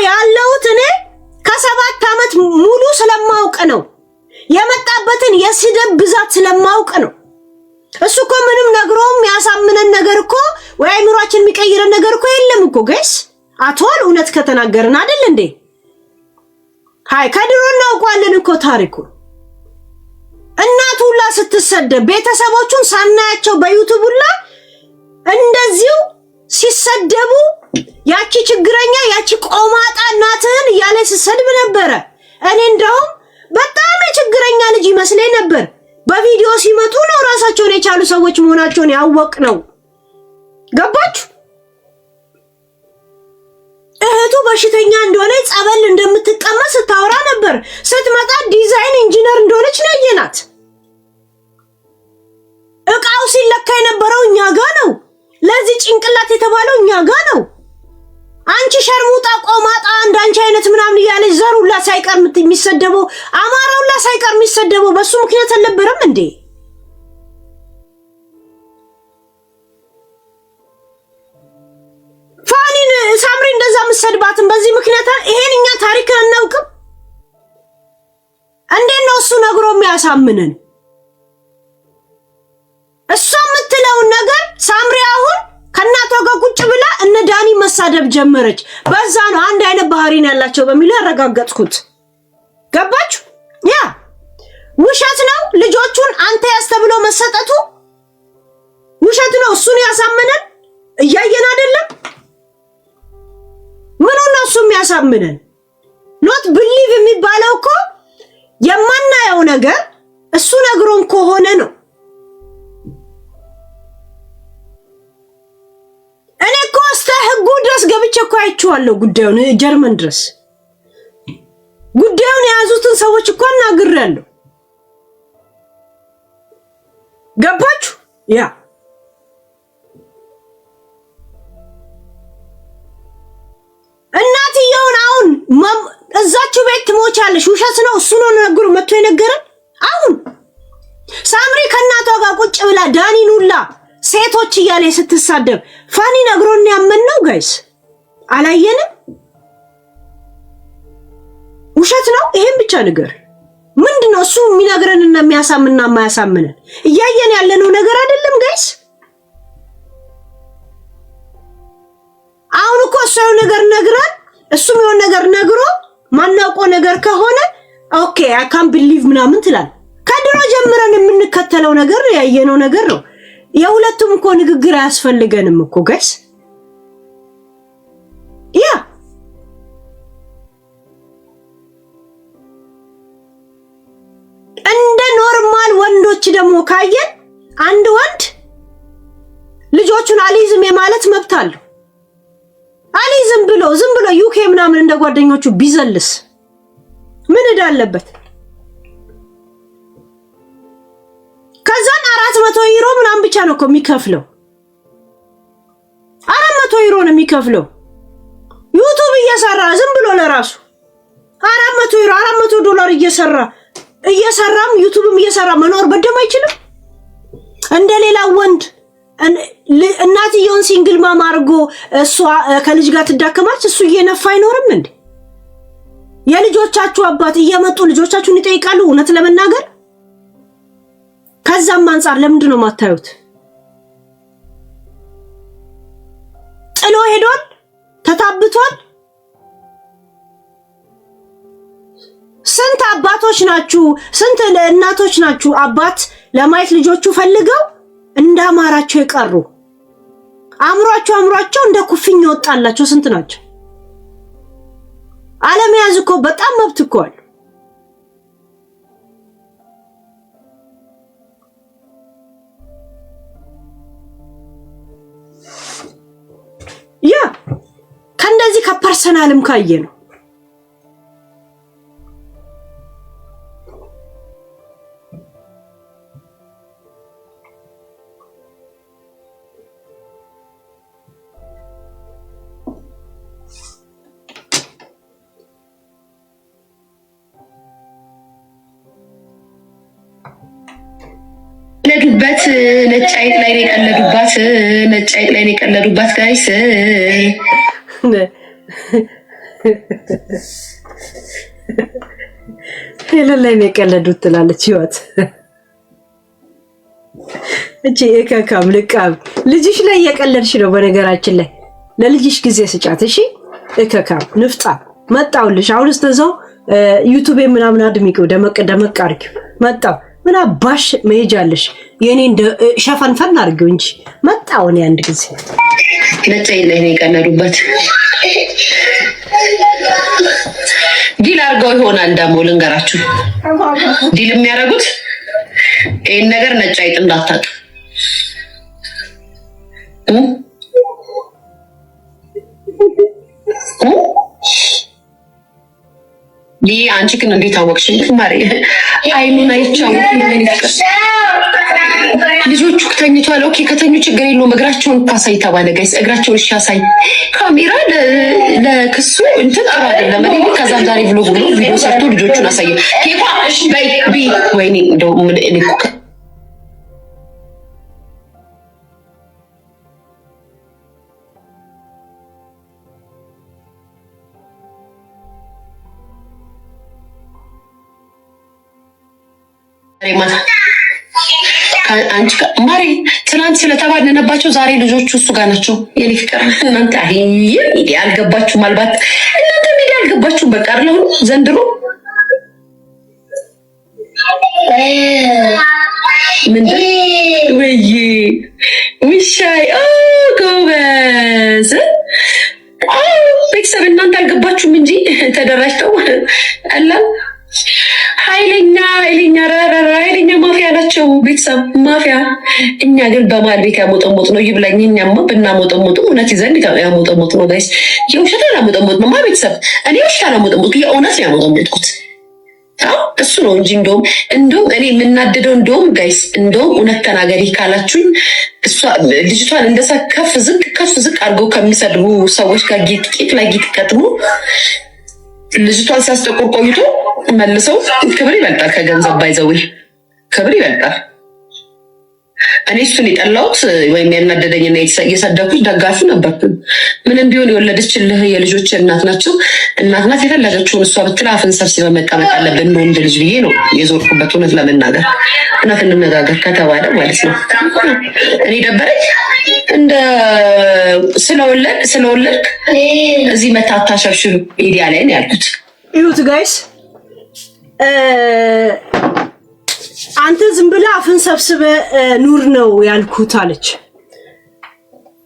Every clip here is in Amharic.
ያለሁት እኔ ከ7 ዓመት ሙሉ ስለማውቅ ነው የመጣበትን የስደብ ብዛት ስለማውቅ ነው እሱ እኮ ምንም ነግሮም ያሳምነን ነገር እኮ ወይ አይምሮአችን የሚቀይረን ነገር እኮ የለም እኮ ጋይስ አቶል እውነት ከተናገርን አይደል እንዴ ሃይ ከድሮ እናውቀዋለን እኮ ታሪኩ እናቱላ ስትሰደብ ቤተሰቦቹን ሳናያቸው በዩቲዩብላ እንደዚሁ ሲሰደቡ ያቺ ችግረኛ ያቺ ቆማጣ እናትህን ያለ ሲሰድብ ነበር እኔ እንደውም በጣም የችግረኛ ልጅ ይመስለኝ ነበር በቪዲዮ ሲመጡ ነው ራሳቸውን የቻሉ ሰዎች መሆናቸውን ያወቅነው ገባችሁ እህቱ በሽተኛ እንደሆነ ጸበል እንደምትቀመስ ታወራ ነበር ስትመጣ ዲዛይን ኢንጂነር እንደሆነች ነየናት እቃው ሲለካ የነበረው እኛ ጋር ነው ለዚህ ጭንቅላት የተባለው እኛ ጋር ነው አንቺ ሸርሙጣ ቆማጣ አንዳንቺ አይነት ምናምን ያለች ዘሩላ ሳይቀር የሚሰደበው አማራውላ ሳይቀር የሚሰደበው በሱ ምክንያት አልነበረም እንዴ ፋኒን ሳምሪ እንደዛ መስደባትን በዚህ ምክንያት ይሄንኛ ታሪክ አናውቅም እንዴት ነው እሱ ነግሮ የሚያሳምነን እሱ የምትለው ነገር ሳምሪ አሁን ከናቷ ጋር ቁጭ ብላ እነ ዳኒ መሳደብ ጀመረች በዛ ነው አንድ አይነት ባህሪን ያላቸው በሚል ያረጋግጥኩት ገባችሁ ያ ውሸት ነው ልጆቹን አንተ ያስተብሎ መሰጠቱ ውሸት ነው እሱን ያሳምነን እያየን አይደለም ምን ነው እሱ የሚያሳምነን ኖት ቢሊቭ የሚባለው እኮ የማናየው ነገር እሱ ነግሮን ከሆነ ነው እኔ እኮ ህጉ ድረስ ገብቼ እኮ አይቼዋለሁ ጉዳዩን ጀርመን ድረስ ጉዳዩን የያዙትን ሰዎች እኮ አናግሬያለሁ ገባችሁ ያ እናትየውን አሁን እዛችሁ ቤት ትሞቻለሽ ውሸት ነው እሱ ነው ነገሩ መጥቶ የነገረን አሁን ሳምሪ ከናቷ ጋር ቁጭ ብላ ዳኒኑላ ሴቶች እያለ ስትሳደብ ፋኒ ነግሮን ያመንነው ጋይስ አላየንም ውሸት ነው ይሄን ብቻ ነገር ምንድነው እሱ የሚነግረንና የሚያሳምንና የማያሳምነን እያየን ያለነው ነገር አይደለም ጋይስ አሁን እኮ እሱ ነገር ነግረን እሱ የሆነ ነገር ነግሮ ማናውቆ ነገር ከሆነ ኦኬ አይ ካን ቢሊቭ ምናምን ትላል ከድሮ ጀምረን የምንከተለው ነገር ያየነው ነገር ነው የሁለቱም እኮ ንግግር አያስፈልገንም እኮ ጋይስ ያ እንደ ኖርማል ወንዶች ደግሞ ካየን አንድ ወንድ ልጆቹን አሊዝም የማለት መብት አለው አሊዝም ብሎ ዝም ብሎ ዩኬ ምናምን እንደ ጓደኞቹ ቢዘልስ ምን እዳለበት ከዛን 400 ዩሮ ምናምን ብቻ ነው የሚከፍለው 400 ዩሮ ነው የሚከፍለው ዩቲዩብ እየሰራ ዝም ብሎ ለራሱ 400 ዩሮ 400 ዶላር እየሰራም ዩቲዩብም እየሰራ መኖር በደም አይችልም እንደሌላ ወንድ እናትየውን ሲንግል ማም አርጎ እሷ ከልጅ ጋር ትዳከማች እሱ እየነፋ አይኖርም እንዴ የልጆቻችሁ አባት እየመጡ ልጆቻችሁን ይጠይቃሉ እውነት ለመናገር ከዛም አንፃር ለምንድን ነው ማታዩት ጥሎ ሄዷል ተታብቷል ስንት አባቶች ናችሁ ስንት እናቶች ናችሁ አባት ለማየት ልጆቹ ፈልገው እንዳማራቸው ይቀሩ አምሯቸው እንደ ኩፍኝ ወጣላቸው ስንት ናቸው ዓለም ያዝኮ በጣም መብት እኮ አለ ያ ከእንደዚህ ከፐርሰናልም ካየ ነው ለዱበት ነጭ አይጥ ላይ የቀለዱባት ጋይስ ሄለን ላይ የቀለዱት ትላለች ህይወት። እቺ እከካም ልቃም ልጅሽ ላይ እየቀለድሽ ነው። በነገራችን ላይ ለልጅሽ ጊዜ ስጫት እሺ። እከካም ንፍጣ መጣውልሽ። አሁን እስተዛው ዩቲዩብ ምናምን አድሚቀው ደመቅ ደመቅ አርጊው መጣው። ምን አባሽ መሄጃለሽ? የኔ እንደ ሸፈንፈን አርጊው እንጂ መጣው። እኔ አንድ ጊዜ ነጭ ላይ ነው የቀለዱበት። ዲል አርገው ይሆናል ደግሞ ልንገራችሁ። ዲል የሚያደርጉት ይሄን ነገር ነጭ አይጥ እንዳታውቅ ይሄ አንቺ ግን እንዴት አወቅሽ? ማሪ አይኑን አይቻው ምን ይፈቀስ ልጆቹ ተኝቷል። ኦኬ ከተኙ ችግር የለውም። እግራቸውን ካሳይ ተባለ። ጋይስ እግራቸውን ያሳይ ካሜራ ለክሱ እንትን ጥሩ አይደለም። እኔ ከዛም ዛሬ ብሎግ ብሎ ቪዲዮ ሰርቶ ልጆቹን አሳየ። ኬኳ እሺ በይ ቢ ወይኔ እንደው ምን እኔ አንቺ ማሪ ትናንት ስለተባደነባቸው ዛሬ ልጆቹ እሱ ጋር ናቸው። የኔ ፍቅር እናንተ ሚዲያ አልገባችሁም። አልባት እናንተ ሚዲያ አልገባችሁም። በቃ አይደለም ዘንድሮ ምንድን ወይ ውሻይ ጎበዝ ቤተሰብ እናንተ አልገባችሁም እንጂ ተደራጅተው አላም ኃይለኛ ማፊያ ናቸው። ቤተሰብ ማፊያ። እኛ ግን በማል ቤት ያሞጠሞጥ ነው ይብላኝ። እኛማ ብናሞጠሞጥ እውነት ይዘን ያሞጠሞጥ ነው ጋይስ። የውሸት ያሞጠሞጥ ነው ቤተሰብ። እኔ ውሸት ያሞጠሞጥ የእውነት ያሞጠሞጥኩት እሱ ነው እንጂ እንደውም እኔ የምናደደው እንደውም ጋይስ እንደውም እውነት ተናገሪ ካላችሁኝ እሷ ልጅቷን እንደሳ ከፍ ዝቅ አድርገው ከሚሰድቡ ሰዎች ጋር ጌጥ ላይ ጌጥ ቀጥሞ ልጅቷን ሲያስጠቁር ቆይቶ መልሰው ክብር ይበልጣል ከገንዘብ ባይዘው ክብር ይበልጣል። እኔ እሱን የጠላሁት ወይም ያናደደኝና የሰደኩት ደጋፊ ነበርኩ። ምንም ቢሆን የወለደችልህ የልጆች እናት ናቸው። እናት ናት። የፈለገችውን እሷ ብትል አፍን ሰብስበን መቀመጥ አለብን ነው እንደ ልጅ ብዬ ነው የዞርኩበት። እውነት ለመናገር እውነት እንነጋገር ከተባለ ማለት ነው። እኔ ደበረኝ እንደ ስለወለድክ እዚህ መታታ ሸብሽብ ሚዲያ ላይ ነው ያልኩት። ይሁት ጋይስ አንተ ዝም ብለህ አፍን ሰብስበ ኑር ነው ያልኩት አለች።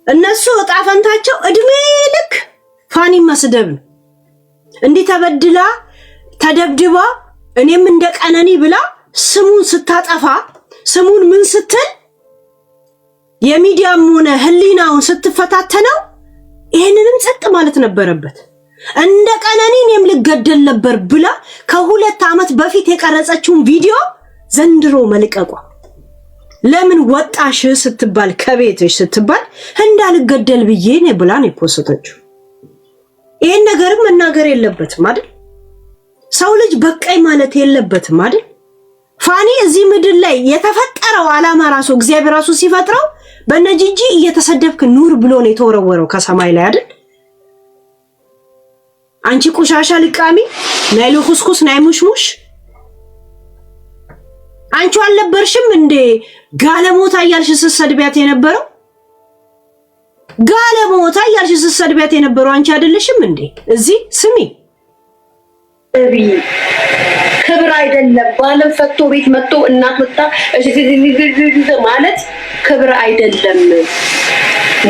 እነሱ እጣ ፈንታቸው እድሜ ልክ ፋኒ መስደብ ነው። እንዲህ ተበድላ ተደብድባ እኔም እንደ ቀነኒ ብላ ስሙን ስታጠፋ ስሙን ምን ስትል የሚዲያም ሆነ ህሊናውን ስትፈታተነው ይሄንንም ጸጥ ማለት ነበረበት። እንደ ቀነኒ እኔም ልገደል ነበር ብላ ከ2 ዓመት በፊት የቀረጸችውን ቪዲዮ ዘንድሮ መልቀቋ ለምን ወጣሽ ስትባል ከቤትሽ ስትባል እንዳልገደል ብዬ ነው ብላ ነው የፖስተችው። ይሄን ነገርም መናገር የለበትም አይደል? ሰው ልጅ በቃይ ማለት የለበትም አይደል? ፋኒ እዚህ ምድር ላይ የተፈጠረው ዓላማ ራሱ እግዚአብሔር ራሱ ሲፈጥረው በነጂጂ እየተሰደብክ ኑር ብሎ ነው የተወረወረው ከሰማይ ላይ አይደል? አንቺ ቆሻሻ ልቃሚ ናይሉ ኩስኩስ ናይሙሽሙሽ አንቺ አልነበርሽም እንዴ ጋለሞታ እያልሽ ስትሰድቢያት የነበረው? ጋለሞታ እያልሽ ስትሰድቢያት የነበረው አንቺ አይደለሽም እንዴ? እዚህ ስሚ ክብር አይደለም። ባለም ፈቶ ቤት መጥቶ እናት ወጣ ማለት ክብር አይደለም፣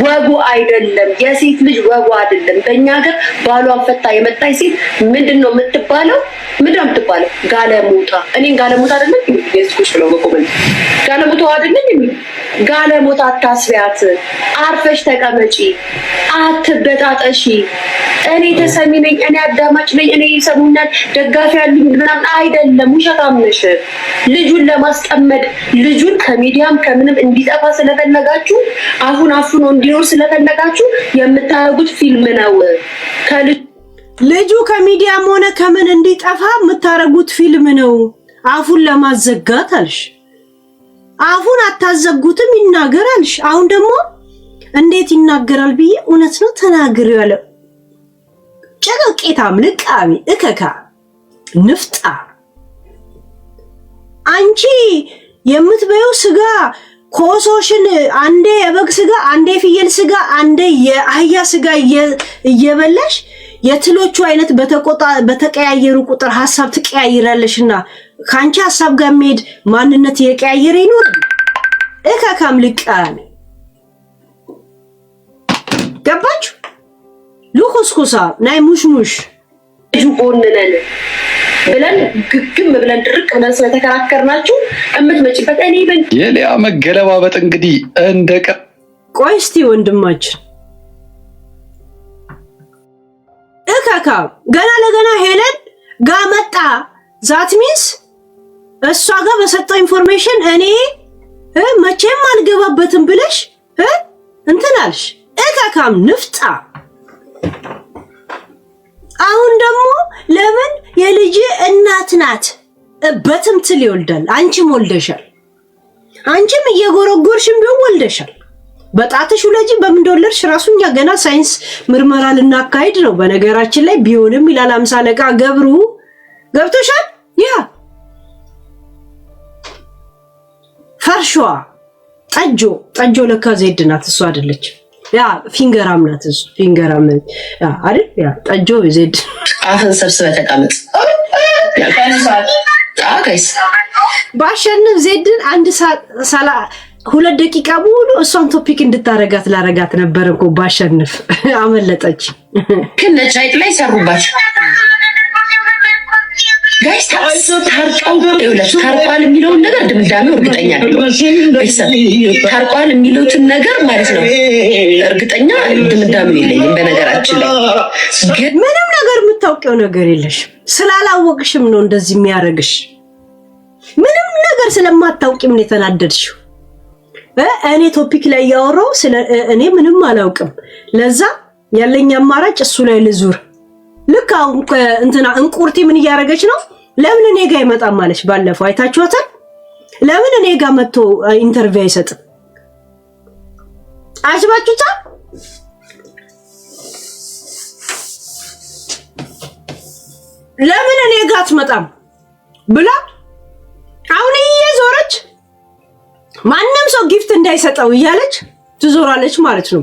ወጉ አይደለም። የሴት ልጅ ወጉ አይደለም። በእኛ ሀገር ባሏን ፈታ የመጣች ሴት ምንድነው የምትባለው? ምንድነው የምትባለው? ጋለሞታ። እኔን ጋለሞታ አይደለም የስኩሽ ብለው በቆመን ጋለሞታ አይደለም የሚል ጋለሞታ አታስቢያት። አርፈሽ ተቀመጪ፣ አትበጣጠሺ። እኔ ተሰሚ ነኝ፣ እኔ አዳማጭ ነኝ፣ እኔ ይሰሙኛል፣ ደጋፊ ያሉኝ ምናምን አይደለም። ውሸታም ነሽ። ልጁን ለማስጠመድ ልጁን ከሚዲያም ከምንም እንዲጠፋ ስለፈለጋችሁ አሁን አፍኖ እንዲኖር ስለፈለጋችሁ የምታደርጉት ፊልም ነው። ልጁ ከሚዲያም ሆነ ከምን እንዲጠፋ የምታደርጉት ፊልም ነው። አፉን ለማዘጋት አልሽ። አፉን አታዘጉትም፣ ይናገር አልሽ። አሁን ደግሞ እንዴት ይናገራል ብዬ እውነት ነው ተናግሬ ያለ ጨቀቄታም ልቃሚ እከካ ንፍጣ አንቺ የምትበየው ስጋ ኮሶሽን አንዴ የበግ ስጋ አንዴ ፍየል ስጋ አንዴ የአህያ ስጋ እየበላሽ የትሎቹ አይነት በተቀያየሩ ቁጥር ሐሳብ ትቀያይራለሽና ካንቺ ሐሳብ ጋር መሄድ ማንነት የቀያየረ ይኖር እካካም ልቃሚ ገባችሁ ሉኩስኩሳ ናይ ሙሽሙሽ ጁቆንነን ብለን ግግም ብለን ድርቅ ብለን ስለተከራከርናችሁ እምትመጪበት እኔ የሊያ መገለባበጥ እንግዲህ እንደቀ ቆይ እስቲ ወንድማችን እካካ ገና ለገና ሄለን ጋር መጣ ዛት ሚንስ እሷ ጋር በሰጠው ኢንፎርሜሽን እኔ መቼም አልገባበትም ብለሽ እንትናልሽ እካካም ንፍጣ አሁን ደግሞ ለምን የልጅ እናት ናት በትምትል ይወልዳል አንቺም ወልደሻል አንቺም እየጎረጎርሽም ቢሆን ወልደሻል በጣትሽ ወለጂ በምን እንደወለድሽ ራሱኛ ገና ሳይንስ ምርመራ ልናካሄድ ነው በነገራችን ላይ ቢሆንም ይላል 50 አለቃ ገብሩ ገብቶሻል ያ ፈርሽዋ ጠጆ ለካ ዜድ ናት እሷ አይደለች ያ ፊንገራም ናት እሱ ፊንገራም ያ አይደል ያ ጠጆ ዜድ አሁን ሰብስበህ ተቀመጥ ጋይስ ባሸንፍ ዜድን አንድ ሰዓት 2 ደቂቃ ሙሉ እሷን ቶፒክ እንድታረጋት ላረጋት ነበር እኮ ባሸንፍ አመለጠች ከነጫይት ላይ ሰሩባችሁ ጋይስ ታርቋል የሚለውን ነገር ድምዳሜው እርግጠኛ አይደለም ታርቋል የሚሉትን ነገር ማለት ነው እርግጠኛ ድምዳሜው የለኝም በነገራችን ላይ ግን ምንም ነገር የምታውቂው ነገር የለሽ ስላላወቅሽም ነው እንደዚህ የሚያረግሽ ምንም ነገር ስለማታውቂም ነው የተናደድሽው እኔ ቶፒክ ላይ ያወራው ስለ እኔ ምንም አላውቅም ለዛ ያለኝ አማራጭ እሱ ላይ ልዙር ልክ አሁን እንትና እንቁርቲ ምን ያረጋች ነው ለምን እኔ ጋር ይመጣ ማለሽ ባለፈው አይታችኋታል ለምን እኔ ጋር መጥቶ ኢንተርቪው አይሰጥ አጅባችሁታ ለምን እኔ ጋር አትመጣም ብላ አሁን እየዞረች ማንንም ሰው ጊፍት እንዳይሰጠው እያለች ትዞራለች ማለት ነው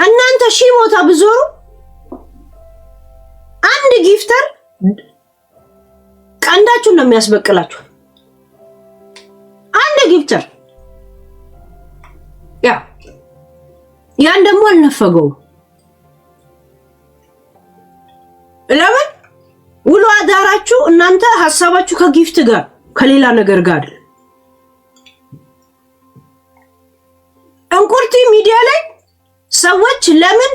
እናንተ ሺሞታ ብዞሩ አንድ ጊፍተር ቀንዳችሁን ነው የሚያስበቅላችሁ አንድ ጊፍተር ያን ደግሞ አልነፈገው ለምን ውሎ አዳራችሁ እናንተ ሐሳባችሁ ከጊፍት ጋር ከሌላ ነገር ጋር እንቁርቲ ሚዲያ ላይ ሰዎች ለምን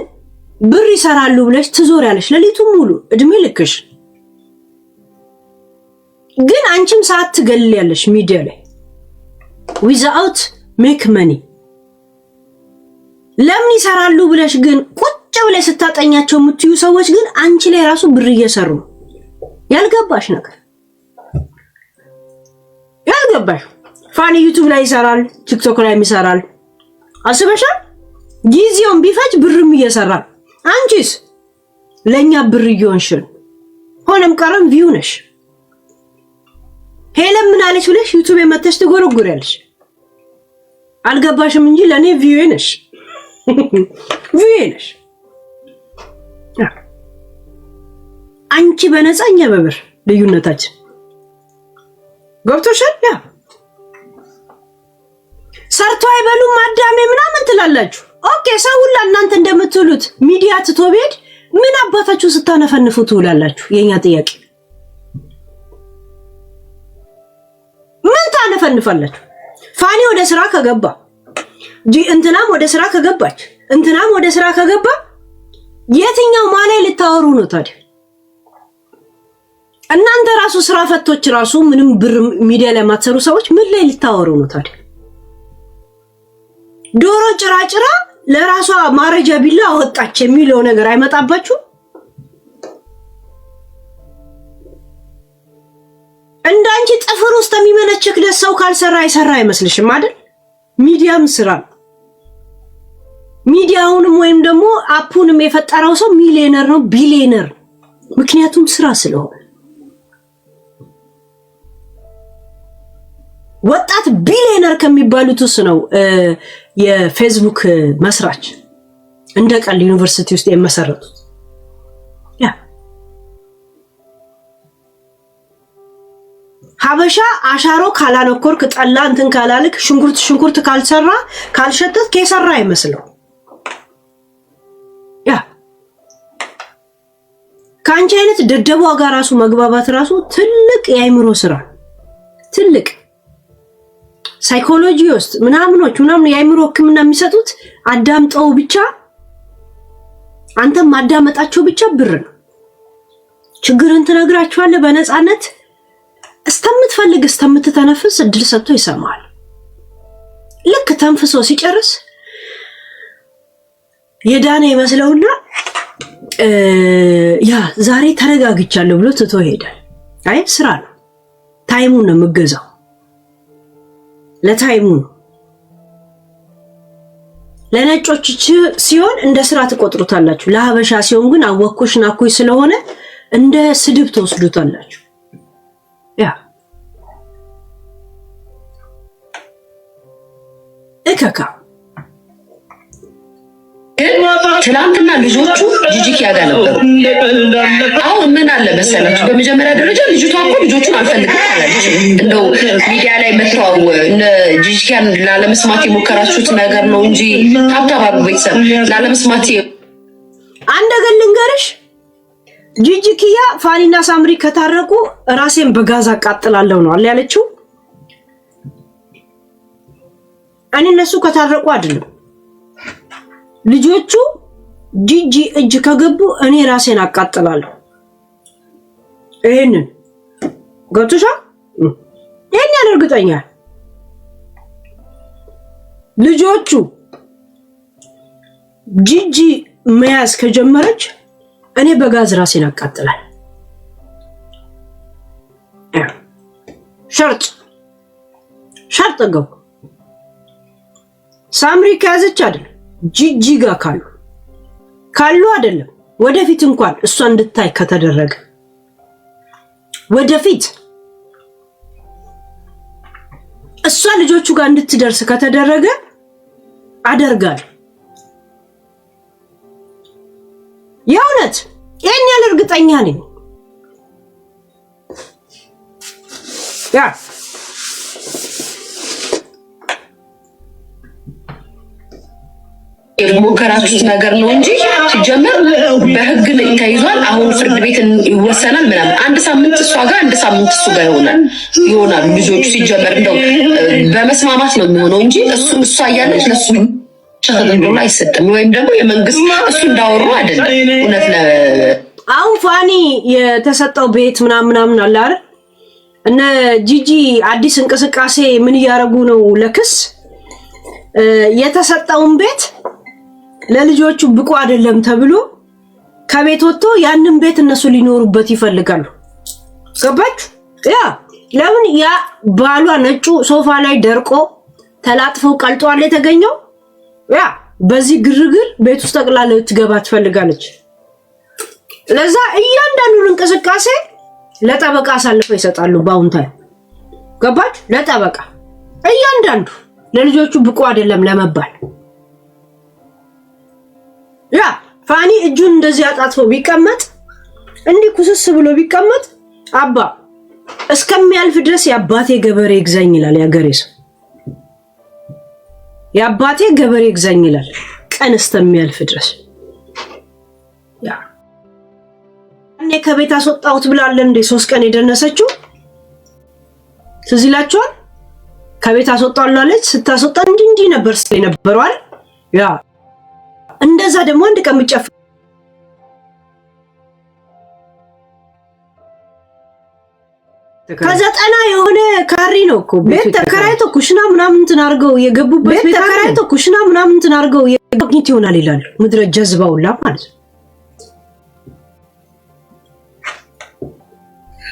ብር ይሰራሉ ብለሽ ትዞሪያለሽ ለሊቱን ሙሉ እድሜ ልክሽ ግን አንቺም ሰዓት ትገልያለሽ ሚዲያ ላይ without make money ለምን ይሰራሉ ብለሽ ግን ቁጭ ብለሽ ስታጠኛቸው የምትዩ ሰዎች ግን አንቺ ላይ ራሱ ብር እየሰሩ ያልገባሽ ነገር ያልገባሽ ፋኒ ዩቲዩብ ላይ ይሰራል ቲክቶክ ላይ ይሰራል አስበሻል ጊዜውን ቢፈጅ ብርም እየሰራ አንቺስ ለኛ ብር ይሆንሽን ሆነም ቀረም ቪው ነሽ ሄለም ምን አለች ብለሽ ዩቲዩብ የመተሽ ትጎረጉሪያለሽ አልገባሽም እንጂ ለኔ ቪው ነሽ ቪው ነሽ አንቺ በነፃኛ በብር ልዩነታችን ገብቶሻል ያ ሰርቶ አይበሉም አዳሜ ምናምን ትላላችሁ ኦኬ ሰው ሁላ እናንተ እንደምትሉት ሚዲያ ትቶቤድ ምን አባታችሁ ስታነፈንፉ ትውላላችሁ የኛ ጥያቄ ምን ታነፈንፋላችሁ ፋኒ ወደ ስራ ከገባ እንትናም ወደ ስራ ከገባች እንትናም ወደ ስራ ከገባ የትኛው ማላይ ልታወሩ ነው ታዲያ እናንተ ራሱ ስራ ፈቶች ራሱ ምንም ብር ሚዲያ ላይ ማትሰሩ ሰዎች ምን ላይ ልታወሩ ነው ታዲያ ዶሮ ጭራጭራ ለራሷ ማረጃ ቢላ አወጣች የሚለው ነገር አይመጣባችሁ እንዳንቺ ጥፍር ውስጥ የሚመነችክ ለሰው ካልሰራ አይሰራ አይመስልሽም አይደል ሚዲያም ስራ ሚዲያውንም ወይም ደግሞ አፑንም የፈጠረው ሰው ሚሊዮነር ነው ቢሊዮነር ምክንያቱም ስራ ስለሆነ ወጣት ቢሊዮነር ከሚባሉት ውስጥ ነው የፌስቡክ መስራች እንደ ቀል ዩኒቨርሲቲ ውስጥ የመሰረቱት ያ ሀበሻ አሻሮ ካላነኮርክ ጠላ እንትን ካላልክ ሽንኩርት ካልሰራ ካልሸተት ከሰራ አይመስለው ያ ካንቺ አይነት ደደቧ ጋር ራሱ መግባባት ራሱ ትልቅ የአይምሮ ስራ ትልቅ ሳይኮሎጂ ውስጥ ምናምን የአይምሮ ህክምና የሚሰጡት አዳምጠው ብቻ አንተም ማዳመጣቸው ብቻ ብር ነው ችግርን ትነግራቸዋለህ በነፃነት እስተምትፈልግ እስተምትተነፍስ እድል ሰጥቶ ይሰማል ልክ ተንፍሶ ሲጨርስ የዳነ ይመስለውና ያ ዛሬ ተረጋግቻለሁ ብሎ ትቶ ይሄዳል አይ ስራ ነው ታይሙን ነው የምገዛው ለታይሙ ለነጮች ሲሆን እንደ ስራ ተቆጥሩታላችሁ ለሀበሻ ሲሆን ግን አወኩሽ ናኩሽ ስለሆነ እንደ ስድብ ተወስዱታላችሁ ያ እከካ ትላንትና ልጆቹ ጂጂኪያ ጋር ነበሩ አሁን ምን አለ መሰላችሁ በመጀመሪያ ደረጃ ልጅቷ እኮ ልጆቹን አልፈልግም አላለች እንደው ሚዲያ ላይ መጥተው እነ ጂጂኪያን ላለመስማት የሞከራችሁት ነገር ነው እንጂ ታብታባሩ ቤተሰብ ላለመስማት አንድ ነገር ልንገርሽ ጂጂኪያ ፋኒና ሳምሪ ከታረቁ ራሴን በጋዝ አቃጥላለሁ ነው አለ ያለችው እኔ እነሱ ከታረቁ አይደለም ልጆቹ ጂጂ እጅ ከገቡ እኔ ራሴን አቃጥላለሁ ይሄንን ገብቶሻ ይሄን ያደርግጠኛ ልጆቹ ጂጂ መያዝ ከጀመረች እኔ በጋዝ ራሴን አቃጥላለሁ ሸርጥ ገቡ ሳምሪ ከያዘች አይደል ጂጂ ጋር ካሉ አይደለም ወደፊት እንኳን እሷ እንድታይ ከተደረገ ወደፊት እሷ ልጆቹ ጋር እንድትደርስ ከተደረገ አደርጋለሁ የእውነት ይሄን ያህል እርግጠኛ ነኝ ያ የሞከራችሁት ነገር ነው እንጂ ሲጀመር በህግ ላይ ተይዟል አሁን ፍርድ ቤት ይወሰናል ምናምን አንድ ሳምንት እሷ ጋር አንድ ሳምንት እሱ ጋር ይሆናል ልጆቹ ሲጀመር እንደው በመስማማት ነው የሚሆነው እንጂ እሷ እያለች ለሱ ተደርጎ አይሰጥም ወይም ደግሞ የመንግስት እሱ እንዳወሩ አይደለም እውነት ነው አሁን ፋኒ የተሰጠው ቤት ምናምን አለ አይደል እነ ጂጂ አዲስ እንቅስቃሴ ምን ያረጉ ነው ለክስ የተሰጠውን ቤት ለልጆቹ ብቁ አይደለም ተብሎ ከቤት ወጥቶ ያንን ቤት እነሱ ሊኖሩበት ይፈልጋሉ ገባችሁ ያ ለምን ያ ባሏ ነጩ ሶፋ ላይ ደርቆ ተላጥፈው ቀልጧል የተገኘው ያ በዚህ ግርግር ቤት ውስጥ ተቅላለ ትገባ ትፈልጋለች ለዛ እያንዳንዱ እንቅስቃሴ ለጠበቃ አሳልፈው ይሰጣሉ ባውንታ ገባችሁ ለጠበቃ እያንዳንዱ ለልጆቹ ብቁ አይደለም ለመባል ያ ፋኒ እጁን እንደዚህ አጣጥፎ ቢቀመጥ እንዲህ ኩስስ ብሎ ቢቀመጥ አባ እስከሚያልፍ ድረስ ያባቴ ገበሬ ይግዛኝ ይላል ያገሬ ሰው ያባቴ ገበሬ ይግዛኝ ይላል ቀን እስከሚያልፍ ድረስ ያ እኔ ከቤት አስወጣሁት ብላለ እንደ 3 ቀን የደነሰችው ስለዚላችሁ ከቤት አስወጣላለች ስታስወጣ እንጂ ነበር ስለነበረዋል ያ እንደዛ ደግሞ አንድ ቀን ምጨፍ ከዘጠና የሆነ ካሪ ነው እኮ ቤት ተከራይቶ ኩሽና ምናምን እንትን አርገው የገቡበት ቤት ተከራይቶ ኩሽና ምናምን እንትን አርገው የግኝት ይሆናል ይላል ምድረ ጀዝባውላ ማለት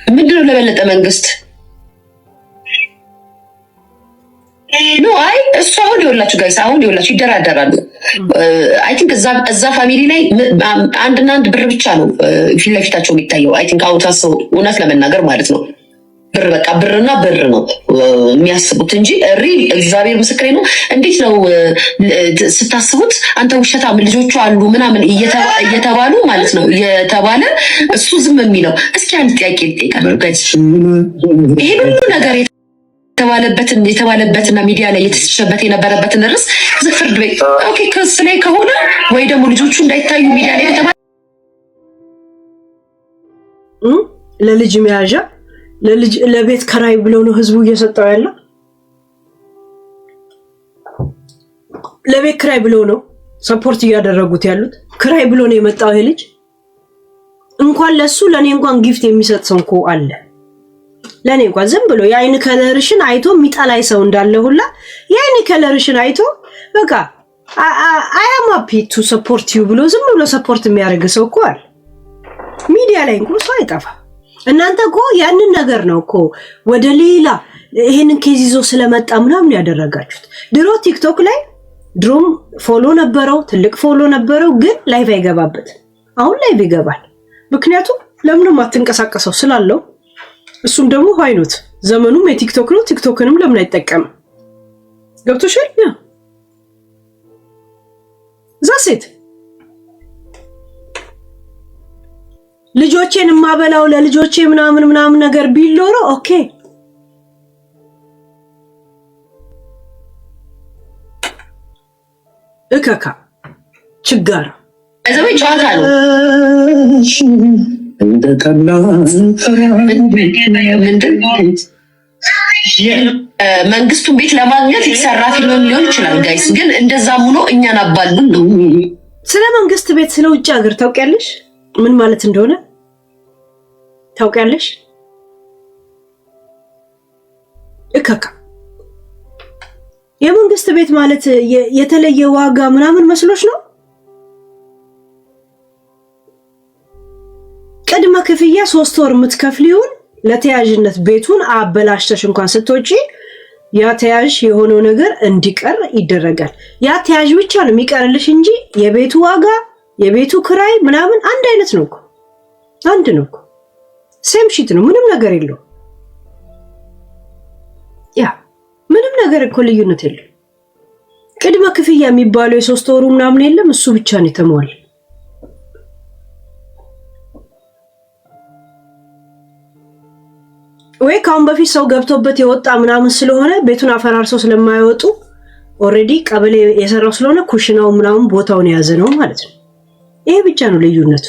ምንድነው ለበለጠ መንግስት ኖ አይ እሱ አሁን ይኸውላችሁ ጋይስ አሁን ይኸውላችሁ ይደራደራሉ አይ ቲንክ እዛ ፋሚሊ ላይ አንድና አንድ ብር ብቻ ነው ፊት ለፊታቸው የሚታየው። አይ ቲንክ አሁን ታስበው እውነት ለመናገር ማለት ነው ብር በቃ ብርና ብር ነው የሚያስቡት እንጂ ሪል እግዚአብሔር ምስክሬ ነው። እንዴት ነው ስታስቡት አንተ ውሸታም ልጆቹ አሉ ምናምን እየተባሉ ማለት ነው እየተባለ እሱ ዝም የሚለው። እስኪ አንድ ጥያቄ ልጠይቃችሁ። ይሄ ሁሉ ነገር የተባለበትና ሚዲያ ላይ የተሰሸበት የነበረበትን ርዕስ ፍርድ ቤት ኦኬ ክስ ላይ ከሆነ ወይ ደግሞ ልጆቹ እንዳይታዩ ሚዲያ ላይ የተባለ ለልጅ መያዣ ለቤት ከራይ ብለው ነው ህዝቡ እየሰጠው ያለው። ለቤት ክራይ ብለው ነው ሰፖርት እያደረጉት ያሉት። ክራይ ብሎ ነው የመጣው ይሄ ልጅ። እንኳን ለሱ ለኔ እንኳን ጊፍት የሚሰጥ ሰው እኮ አለ። ለኔ እንኳን ዝም ብሎ የአይን ከለርሽን አይቶ የሚጣላይ ሰው እንዳለ ሁላ የአይን ከለርሽን አይቶ በቃ I am happy to support you ብሎ ዝም ብሎ ሰፖርት የሚያደርግ ሰው እኮ አለ። ሚዲያ ላይ እንኳን ሰው አይጠፋ። እናንተ እኮ ያንን ነገር ነው እኮ ወደ ሌላ ይሄንን ኬዝ ይዞ ስለመጣ ምናምን ያደረጋችሁት። ድሮ ቲክቶክ ላይ ድሮም ፎሎ ነበረው፣ ትልቅ ፎሎ ነበረው፣ ግን ላይቭ አይገባበት። አሁን ላይቭ ይገባል። ምክንያቱም ለምንም አትንቀሳቀሰው ስላለው እሱም ደግሞ ሃይኖት ዘመኑም የቲክቶክ ነው። ቲክቶክንም ለምን አይጠቀም? ገብቶሻል? ያ ዛሴት ልጆቼን ማበላው ለልጆቼ ምናምን ነገር ቢሎሮ ኦኬ። እከካ ችጋር እዛው ጨዋታ ነው። መንግስቱን ቤት ለማግኘት የተሰራ ፊልም ሊሆን ይችላል ጋይስ፣ ግን እንደዛም ሆኖ እኛን አባሉን ነው። ስለ መንግስት ቤት ስለ ውጭ ሀገር ታውቂያለሽ? ምን ማለት እንደሆነ ታውቂያለሽ? እከካ የመንግስት ቤት ማለት የተለየ ዋጋ ምናምን መስሎሽ ነው? ቅድመ ክፍያ 3 ወር የምትከፍሊውን ለተያዥነት ቤቱን አበላሽተሽ እንኳን ስትወጪ ያ ተያዥ የሆነው ነገር እንዲቀር ይደረጋል። ያ ተያዥ ብቻ ነው የሚቀርልሽ እንጂ የቤቱ ዋጋ የቤቱ ክራይ ምናምን አንድ አይነት ነው እኮ። አንድ ነው እኮ። ሴም ሺት ነው። ምንም ነገር የለው። ያ ምንም ነገር እኮ ልዩነት የለው። ቅድመ ክፍያ የሚባለው የ3 ወሩ ምናምን የለም። እሱ ብቻ ነው የተሟላ። ወይ ካሁን በፊት ሰው ገብቶበት የወጣ ምናምን ስለሆነ ቤቱን አፈራርሰው ስለማይወጡ ኦሬዲ ቀበሌ የሰራው ስለሆነ ኩሽናው ምናምን ቦታውን የያዘ ነው ማለት ነው። ይሄ ብቻ ነው ልዩነቱ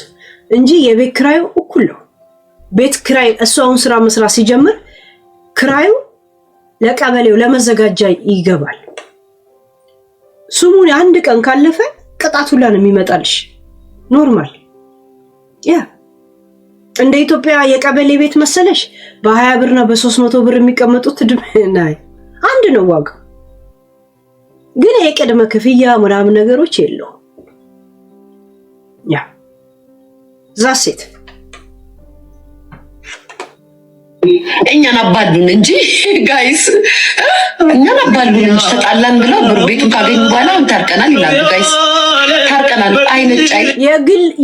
እንጂ የቤት ክራዩ እኩል ነው። ቤት ክራይ እሱ አሁን ስራ መስራት ሲጀምር ክራዩ ለቀበሌው ለመዘጋጃ ይገባል። ስሙን አንድ ቀን ካለፈ ቅጣት ሁላ ነው የሚመጣልሽ። ኖርማል ያ እንደ ኢትዮጵያ የቀበሌ ቤት መሰለሽ በ20 ብርና በ300 ብር የሚቀመጡት ድምናይ አንድ ነው ዋጋ። ግን የቅድመ ክፍያ ምናምን ነገሮች የለው። ያ ዛሴት እኛን አባሉን እንጂ ጋይስ እኛን አባሉን እንጂ ተጣላን ብለው ቤቱን ካገኙ በኋላ ታርቀናል ይላሉ ጋይስ። ታርቀናል አይነጫይ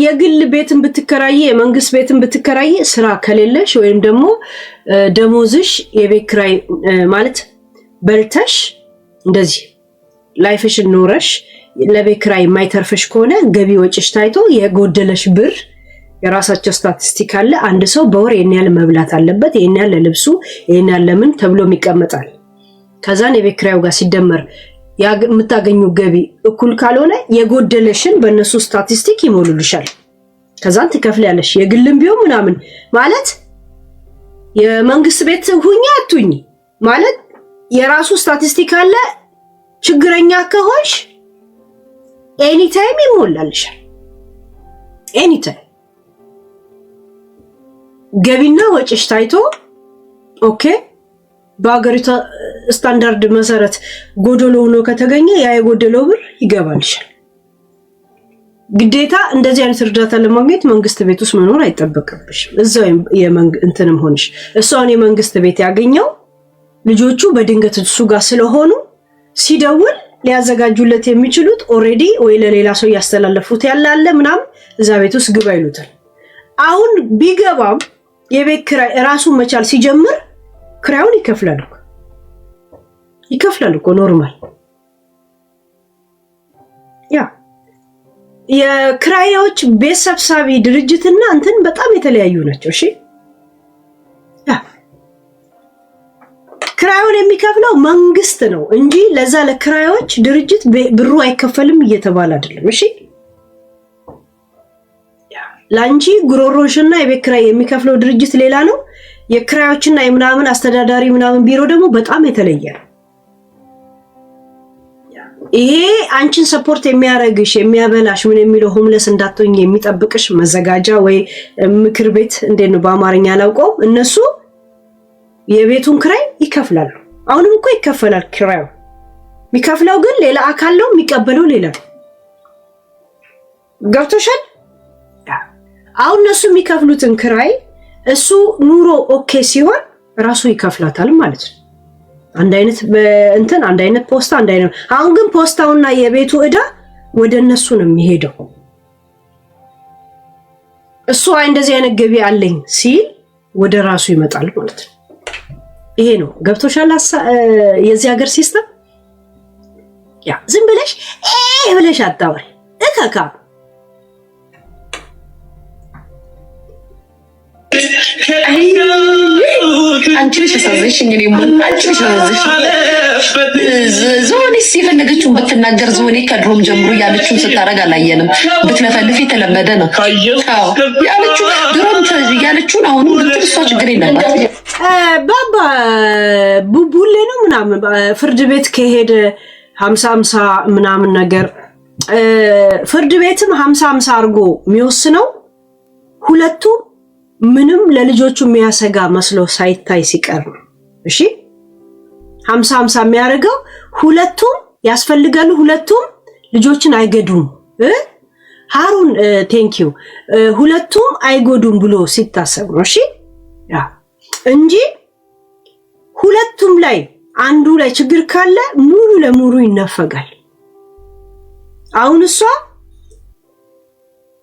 የግል ቤትን ብትከራይ የመንግስት ቤትን ብትከራይ ስራ ከሌለሽ ወይም ደግሞ ደሞዝሽ የቤት ኪራይ ማለት በልተሽ እንደዚህ ላይፍሽን ኖረሽ ለቤት ኪራይ የማይተርፍሽ ከሆነ ገቢ ወጪሽ ታይቶ የጎደለሽ ብር የራሳቸው ስታቲስቲክ አለ። አንድ ሰው በወር የኔ ያለ መብላት አለበት፣ የኔ ያለ ልብሱ፣ የኔ ያለ ምን ተብሎ ይቀመጣል። ከዛን የቤት ኪራዩ ጋር ሲደመር የምታገኙ ገቢ እኩል ካልሆነ የጎደለሽን በእነሱ ስታቲስቲክ ይሞሉልሻል። ከዛን ትከፍያለሽ። የግልም ቢሆን ምናምን ማለት የመንግስት ቤት ሁኛ አትሁኝ ማለት የራሱ ስታቲስቲክ አለ። ችግረኛ ከሆንሽ ኤኒ ታይም ይሞላልሻል። ኤኒ ታይም ገቢና ወጪሽ ታይቶ ኦኬ በአገሪቷ ስታንዳርድ መሰረት ጎደሎ ሆኖ ከተገኘ ያ የጎደለው ብር ይገባልሻል። ግዴታ እንደዚህ አይነት እርዳታ ለማግኘት መንግስት ቤት ውስጥ መኖር አይጠበቅብሽም። እዛው እንትንም ሆነሽ እሷን የመንግስት ቤት ያገኘው ልጆቹ በድንገት እሱ ጋር ስለሆኑ ሲደውል ሊያዘጋጁለት የሚችሉት ኦሬዲ ወይ ለሌላ ሰው ያስተላለፉት ያላለ ምናምን እዛ ቤት ውስጥ ግባ ይሉታል። አሁን ቢገባም የቤት ኪራይ ራሱን መቻል ሲጀምር ኪራዩን ይከፍላል እኮ ኖርማል። ያ የኪራዮች ቤት ሰብሳቢ ድርጅትና እንትን በጣም የተለያዩ ናቸው። እሺ ኪራዩን የሚከፍለው መንግስት ነው እንጂ ለዛ ለኪራዮች ድርጅት ብሩ አይከፈልም እየተባለ አይደለም። እሺ ላንቺ ጉሮሮሽና የቤት ኪራይ የሚከፍለው ድርጅት ሌላ ነው። የኪራዮችና የምናምን አስተዳዳሪ ምናምን ቢሮ ደግሞ በጣም የተለየ ነው። ይሄ አንቺን ሰፖርት የሚያረግሽ የሚያበላሽ ምን የሚለው ሆምለስ እንዳትሆኝ የሚጠብቅሽ መዘጋጃ ወይ ምክር ቤት እንዴት ነው በአማርኛ አላውቀው። እነሱ የቤቱን ኪራይ ይከፍላሉ። አሁንም እኮ ይከፈላል ኪራዩ። የሚከፍለው ግን ሌላ አካል ነው፣ የሚቀበለው ሌላ ነው። ገብቶሻል? አሁን እነሱ የሚከፍሉትን ኪራይ እሱ ኑሮ ኦኬ ሲሆን ራሱ ይከፍላታል ማለት ነው። አንድ አይነት ፖስታ አንድ አይነት። አሁን ግን ፖስታውና የቤቱ ዕዳ ወደ እነሱ ነው የሚሄደው። እሱ እንደዚህ አይነት ገቢ አለኝ ሲል ወደ ራሱ ይመጣል ማለት ነው። ይሄ ነው። ገብቶሻል? የዚህ ሀገር ሲስተም ያ ዝም ብለሽ አታወሪ እከካ አንቺ ነሽ ያሳዘንሽኝ። አንቺ ነሽ ያሳዘንሽኝ። ዞኔስ የፈለገችውን ብትናገር ዞኔ ከድሮም ጀምሮ ያለችውን ስታረግ አላየንም። ብትለፈልፍ የተለመደ ነው። ያለችው ድሮም ያለችውን አሁንም ብትል እሷ ችግር የለባት። ባባ ቡቡሌ ነው ምናምን ፍርድ ቤት ከሄደ 50-50 ምናምን ነገር ፍርድ ቤትም 50-50 አድርጎ የሚወስነው ሁለቱም ምንም ለልጆቹ የሚያሰጋ መስሎ ሳይታይ ሲቀር ነው። እሺ 50-50 የሚያደርገው ሁለቱም ያስፈልጋሉ፣ ሁለቱም ልጆችን አይገዱም። ሃሩን ቴንኪው ሁለቱም አይጎዱም ብሎ ሲታሰብ ነው። እሺ ያ እንጂ ሁለቱም ላይ አንዱ ላይ ችግር ካለ ሙሉ ለሙሉ ይነፈጋል። አሁን እሷ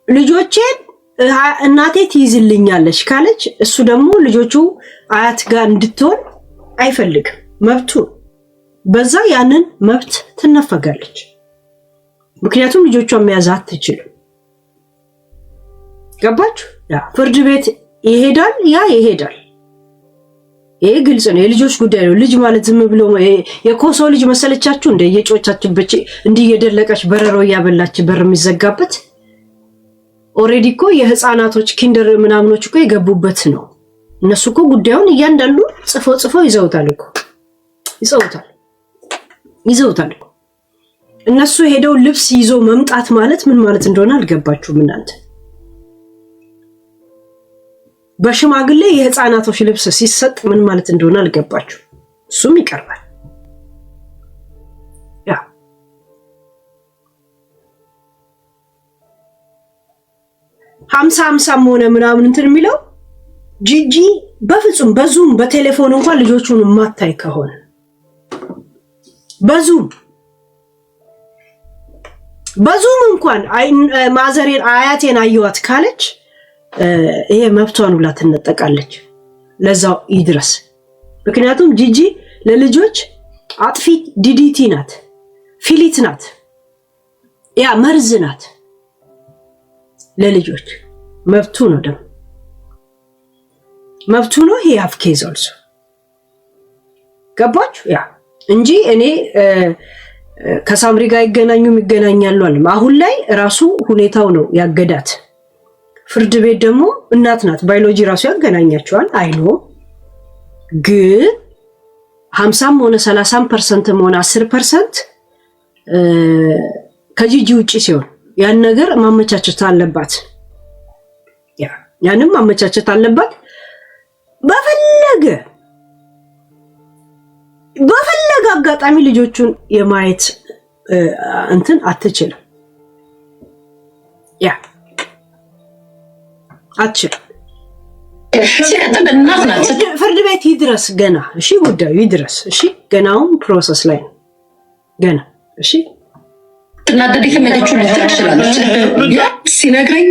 ልጆቼን እናቴ ትይዝልኛለች ካለች እሱ ደግሞ ልጆቹ አያት ጋር እንድትሆን አይፈልግም። መብቱ በዛ ያንን መብት ትነፈጋለች። ምክንያቱም ልጆቿን መያዝ አትችልም። ገባችሁ? ያ ፍርድ ቤት ይሄዳል። ይሄ ግልጽ ነው። የልጆች ጉዳይ ነው። ልጅ ማለት ዝም ብሎ የኮሶ ልጅ መሰለቻችሁ እንደ የጮቻችበት እንዲህ የደለቀች በረሮ እያበላች በር የሚዘጋበት ኦሬዲ እኮ የህፃናቶች ኪንደር ምናምኖች እኮ የገቡበት ነው። እነሱ እኮ ጉዳዩን እያንዳንዱ ጽፎ ይዘውታል እኮ ይዘውታል። እነሱ ሄደው ልብስ ይዞ መምጣት ማለት ምን ማለት እንደሆነ አልገባችሁም እናንተ። በሽማግሌ የህፃናቶች ልብስ ሲሰጥ ምን ማለት እንደሆነ አልገባችሁ። እሱም ይቀርባል። ያ 50-50 ሆነ ምናምን እንትን የሚለው ጂጂ በፍጹም በዙም በቴሌፎን እንኳን ልጆቹን ማታይ ከሆነ በዙም እንኳን ማዘሬን አያቴን አየዋት ካለች ይሄ መብቷን ሁላ ትነጠቃለች። ለዛው ይድረስ። ምክንያቱም ጂጂ ለልጆች አጥፊ ዲዲቲ ናት፣ ፊሊት ናት፣ ያ መርዝ ናት። ለልጆች መብቱ ነው፣ ደግሞ መብቱ ነው። ይሄ አፍኬዝ ኦልሶ ገባችሁ? ያ እንጂ እኔ ከሳምሪ ጋር ይገናኛሉ አለም። አሁን ላይ ራሱ ሁኔታው ነው ያገዳት። ፍርድ ቤት ደግሞ እናት ናት፣ ባዮሎጂ ራሱ ያገናኛቸዋል። አይኖ ግን 50 ሆነ 30% ሆነ 10% ከጂጂ ውጪ ሲሆን ያን ነገር ማመቻቸት አለባት። ያንም ማመቻቸት አለባት። በፈለገ አጋጣሚ ልጆቹን የማየት እንትን አትችልም። ያ አትችልም። ፍርድ ቤት ይድረስ ገና። እሺ ጉዳዩ ይድረስ። እሺ ገናውን ፕሮሰስ ላይ ነው ገና እሺ ትናደድ የፈለገችው ልትል ትችላለች። ሲነግረኝ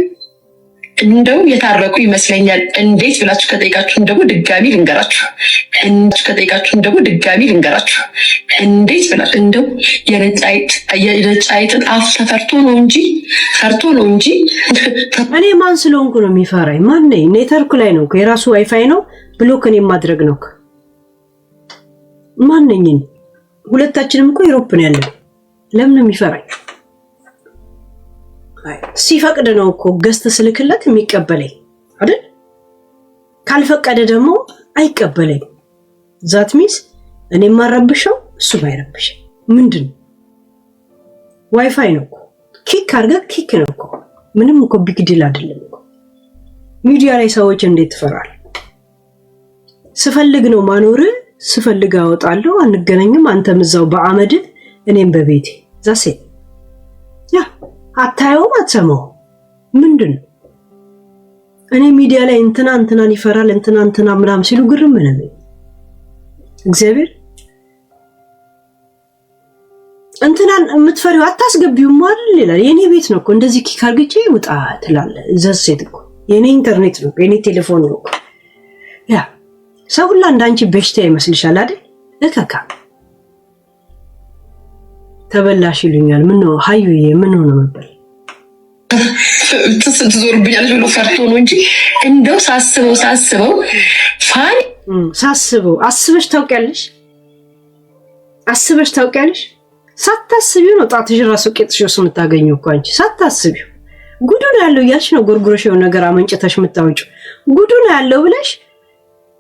እንደው የታረቁ ይመስለኛል። እንዴት ብላችሁ ከጠይቃችሁም ደግሞ ድጋሚ ልንገራችሁ። እንዴት ብላችሁ እንደው የነጭ አይጥን አፍ ተፈርቶ ነው እንጂ እኔ ማን ስለሆንኩ ነው የሚፈራኝ? ማን ነኝ? ኔትወርክ ላይ ነው የራሱ ዋይፋይ ነው ብሎክ እኔ ማድረግ ነው። ማን ነኝ? ሁለታችንም እኮ ዩሮፕ ነው ያለው። ለምን ነው የሚፈራኝ? ሲፈቅድ ነው እኮ ገዝተ ስልክለት የሚቀበለኝ አይደል? ካልፈቀደ ደግሞ አይቀበለኝ። ዛት ሚስ እኔ ማረብሸው እሱ ባይረብሽ ምንድን ነው? ዋይፋይ ነው እኮ ኪክ አድርገህ ኪክ ነው እኮ ምንም እኮ ቢግ ዲል አይደለም እኮ። ሚዲያ ላይ ሰዎች እንዴት ትፈራል? ስፈልግ ነው ማኖር፣ ስፈልግ አወጣለሁ። አንገናኝም። አንተም እዛው በአመድ እኔም በቤቴ ዛሴ ያ አታየውም፣ አትሰማው ምንድን ነው? እኔ ሚዲያ ላይ እንትናን ይፈራል እንትና ምናምን ሲሉ ግርም ነው። እግዚአብሔር እንትናን የምትፈሪው አታስገቢውም አይደል ይላል። የኔ ቤት ነው እኮ እንደዚህ ኪክ አርግቼ ውጣ ትላለህ። ዘሴት እኮ የኔ ኢንተርኔት ነው የኔ ቴሌፎን ነው። ያ ሰው ሁላ እንዳንቺ በሽታ ይመስልሻል አይደል? እከካ ተበላሽ ይሉኛል። ምን ነው ሀዩዬ ምን ሆነ መበል ትዞርብኛለች ብሎ ፈርቶ ነው እንጂ እንደው ሳስበው ፋኒ አስበሽ ታውቂያለሽ? ሳታስቢው ነው ጣትሽ ራሱ ቄጥሽ ውስጥ የምታገኘው እኮ አንቺ ሳታስቢው። ጉዱ ነው ያለው እያልሽ ነው ጎርጎሮሽ የሆነ ነገር አመንጭተሽ የምታወጪው። ጉዱ ነው ያለው ብለሽ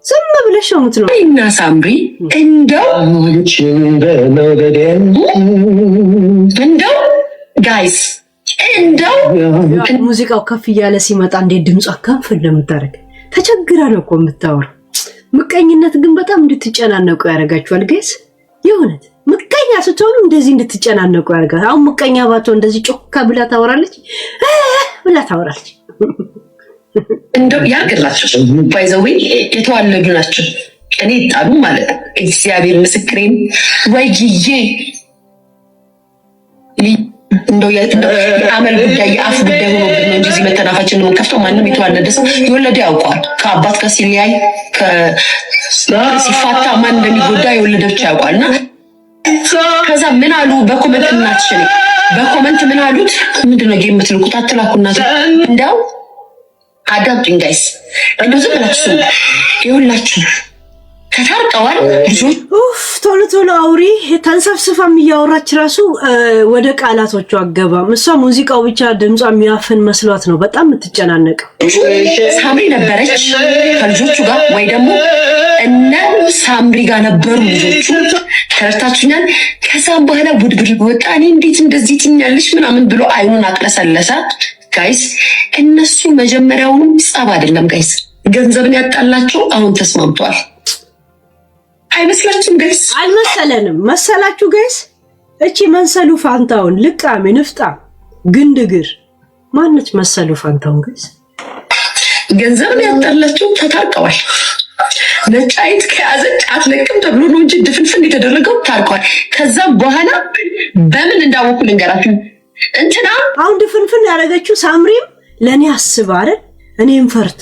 ዝም ብለሽ ነው የምትለው። እና ሳምሪ እንደው ጋይስ እንደው ሙዚቃው ከፍ እያለ ሲመጣ እንዴት ድምጿ ከፍ እንደምታረግ ተቸግራ ነው እኮ የምታወራው። ምቀኝነት ግን በጣም እንድትጨናነቁ ያደርጋችኋል ጋይስ። የእውነት ምቀኛ ስትሆኑ እንደዚህ እንድትጨናነቁ ያደርጋል። አሁን ምቀኛ ባትሆን እንደዚህ ጮካ ብላ ታወራለች። እንደው ያርግላቸው። ባይዘዌ የተዋለዱ ናቸው። እኔ ይጣሉ ማለት እግዚአብሔር ምስክሬን ወይዬ እንደው የአመል ጉዳይ የአፍ ጉዳይ ሆኖብን ነው እንጂ እዚህ መተናፋችን ነው የምንከፍተው። ማንም የተዋለደ ሰው የወለደ ያውቀዋል። ከአባት ጋር ሲለያይ ሲፋታ ማን እንደሚጎዳ የወለደች ያውቋል። እና ከዛ ምን አሉ በኮመንት እናትሽኔ በኮመንት ምን አሉት? ምንድነው የምትልኩት? አትላኩና እንደው አዳምጡኝ ጋይስ። እንደው ዝም ብላችሁ ይኸውላችሁ ከታርቀዋል ልጆች ቶሎ አውሪ። ተንሰፍስፋም እያወራች ራሱ ወደ ቃላቶቹ አገባም። እሷ ሙዚቃው ብቻ ድምጿ የሚያፍን መስሏት ነው በጣም የምትጨናነቀው። ሳምሪ ነበረች ከልጆቹ ጋር ወይ ደግሞ እነ ሳምሪ ጋር ነበሩ ልጆቹ። ተረታችኛል። ከዛም በኋላ ቡድቡድ ወጣ። እኔ እንዴት እንደዚህ ትኛለሽ ምናምን ብሎ አይኑን አቅለሰለሰ። ጋይስ እነሱ መጀመሪያውንም ጸብ አይደለም ጋይስ፣ ገንዘብን ያጣላቸው አሁን ተስማምተዋል። አይመስላችሁም ጋይስ? አልመሰለንም መሰላችሁ ጋይስ? እቺ መንሰሉ ፋንታውን ልቃሚ ንፍጣ ግንድግር ማነች? መሰሉ ፋንታውን ጋይስ ገንዘብን ያጣላቸው ተታርቀዋል። ነጭ አይጥ ከያዘች አትለቅም ተብሎ ነው እንጂ ድፍንፍን የተደረገው ታርቀዋል። ከዛም በኋላ በምን እንዳወቁ ልንገራችሁ። እንትና አሁን ድፍንፍን ያደረገችው ሳምሪም ለኔ አስባ አይደል? እኔም ፈርታ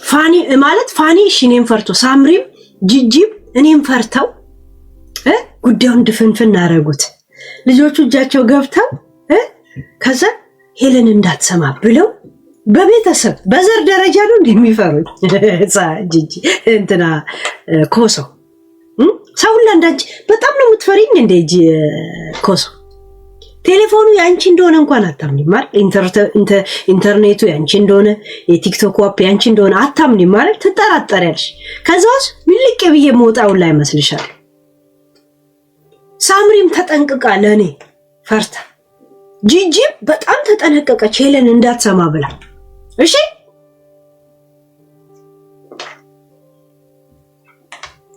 ፋኒ ማለት ፋኒ እሺ እኔም ፈርቶ ሳምሪም ጂጂም እኔም ፈርተው ጉዳዩን ድፍንፍን ያደረጉት ልጆቹ እጃቸው ገብተው ከዛ ሄለን እንዳትሰማ ብለው በቤተሰብ በዘር ደረጃ ነው እንደሚፈሩኝ ጂጂ እንትና ኮሶ ሰው ለአንዳች በጣም ነው የምትፈሪኝ እንደ ኮሶ። ቴሌፎኑ ያንቺ እንደሆነ እንኳን አታምኒ ማለት ኢንተርኔቱ ያንቺ እንደሆነ የቲክቶክ አፕ ያንቺ እንደሆነ አታምኒ ማለት ትጠራጠሪያለሽ። ከዛስ ምልቅ ብዬ መውጣው ላይ መስልሻል። ሳምሪም ተጠንቅቃ ለኔ ፈርታ፣ ጂጂ በጣም ተጠነቀቀች ሄለን እንዳትሰማ ብላ። እሺ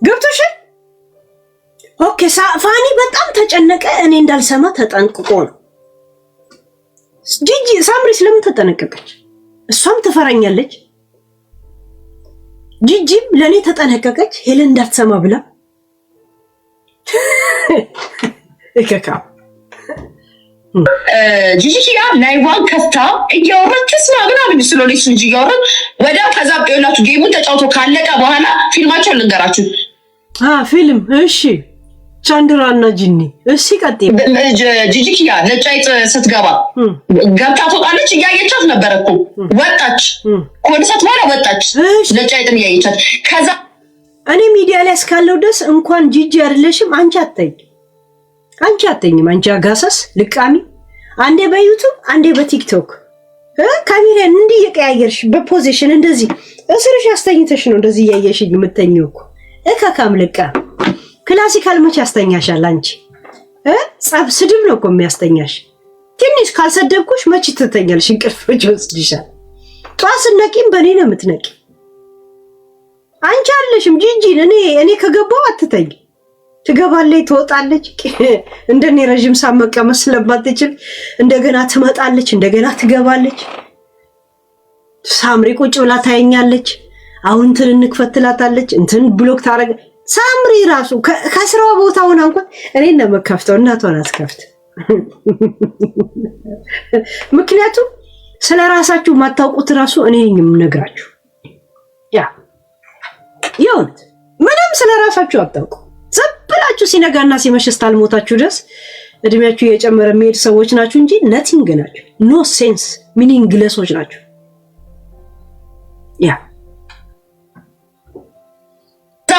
ገብቶሽ? ኦኬ ፋኒ በጣም ተጨነቀ እኔ እንዳልሰማ ተጠንቅቆ ነው። ጂጂ ሳምሪ ስለምን ተጠነቀቀች? እሷም ትፈራኛለች። ጂጂም ለኔ ተጠነቀቀች ሄለን እንዳትሰማ ብላ። እከካ ጂጂኪያ ላይዋን ከፍታ እያወራችስ ምናምን ስለሆነች እንጂ እያወራች ወዲያው ከዛ በእላችሁ ጌሙን ተጫውቶ ካለቀ በኋላ ፊልማቸውን ልንገራችሁ። ፊልም እሺ፣ ቻንድራና ጂኒ እሺ፣ ቀጥይ። ጂጂኪያ ነጫይት ስትገባ ገብታ ትወጣለች። እያየቻት ነበር እኮ ወጣች። ኮንሰርት በኋላ ወጣች። ነጫይትን እያየቻት ከዛ እኔ ሚዲያ ላይ እስካለው ድረስ እንኳን ጂጂ አይደለሽም አንቺ አትተኝም። አንቺ አጋሰስ ልቃሚ፣ አንዴ በዩቲዩብ አንዴ በቲክቶክ ካሜራን እንዲህ እየቀያየርሽ በፖዚሽን እንደዚህ እስርሽ ያስተኝተሽ ነው እንደዚህ እያየሽኝ የምተኝው እኮ እካካም ልቃ። ክላሲካል መች ያስተኛሻል አንቺ? ጸብ ስድብ ነው እኮ የሚያስተኛሽ። ትንሽ ካልሰደብኩሽ መች ትተኛልሽ? እንቅልፍ ይወስድሻል። ጧት ስነቂም በኔ ነው የምትነቂ። አንቺ አለሽም ጂጂን እኔ ከገባው አትተኝ። ትገባለች፣ ትወጣለች። እንደኔ ረጅም ሰዓት መቀመጥ ስለማትችል እንደገና ትመጣለች፣ እንደገና ትገባለች። ሳምሪ ቁጭ ብላ ታየኛለች። አሁን እንትን እንክፈትላታለች፣ እንትን ብሎክ ታረጋ። ሳምሪ ራሱ ከስራው ቦታ ሆና እንኳን እኔን ነው የምከፍተው፣ እናቷን አትከፍት። ምክንያቱም ስለራሳችሁ ማታውቁት ራሱ እኔ ነኝ የምነግራችሁ። የእውነት ምንም ስለራሳችሁ አታውቁ። ዘብላችሁ ሲነጋና ሲመሽ እስካልሞታችሁ ድረስ እድሜያችሁ እየጨመረ የሚሄድ ሰዎች ናችሁ እንጂ ነቲንግ ናችሁ። ኖ ሴንስ ሚኒንግለሶች ናችሁ።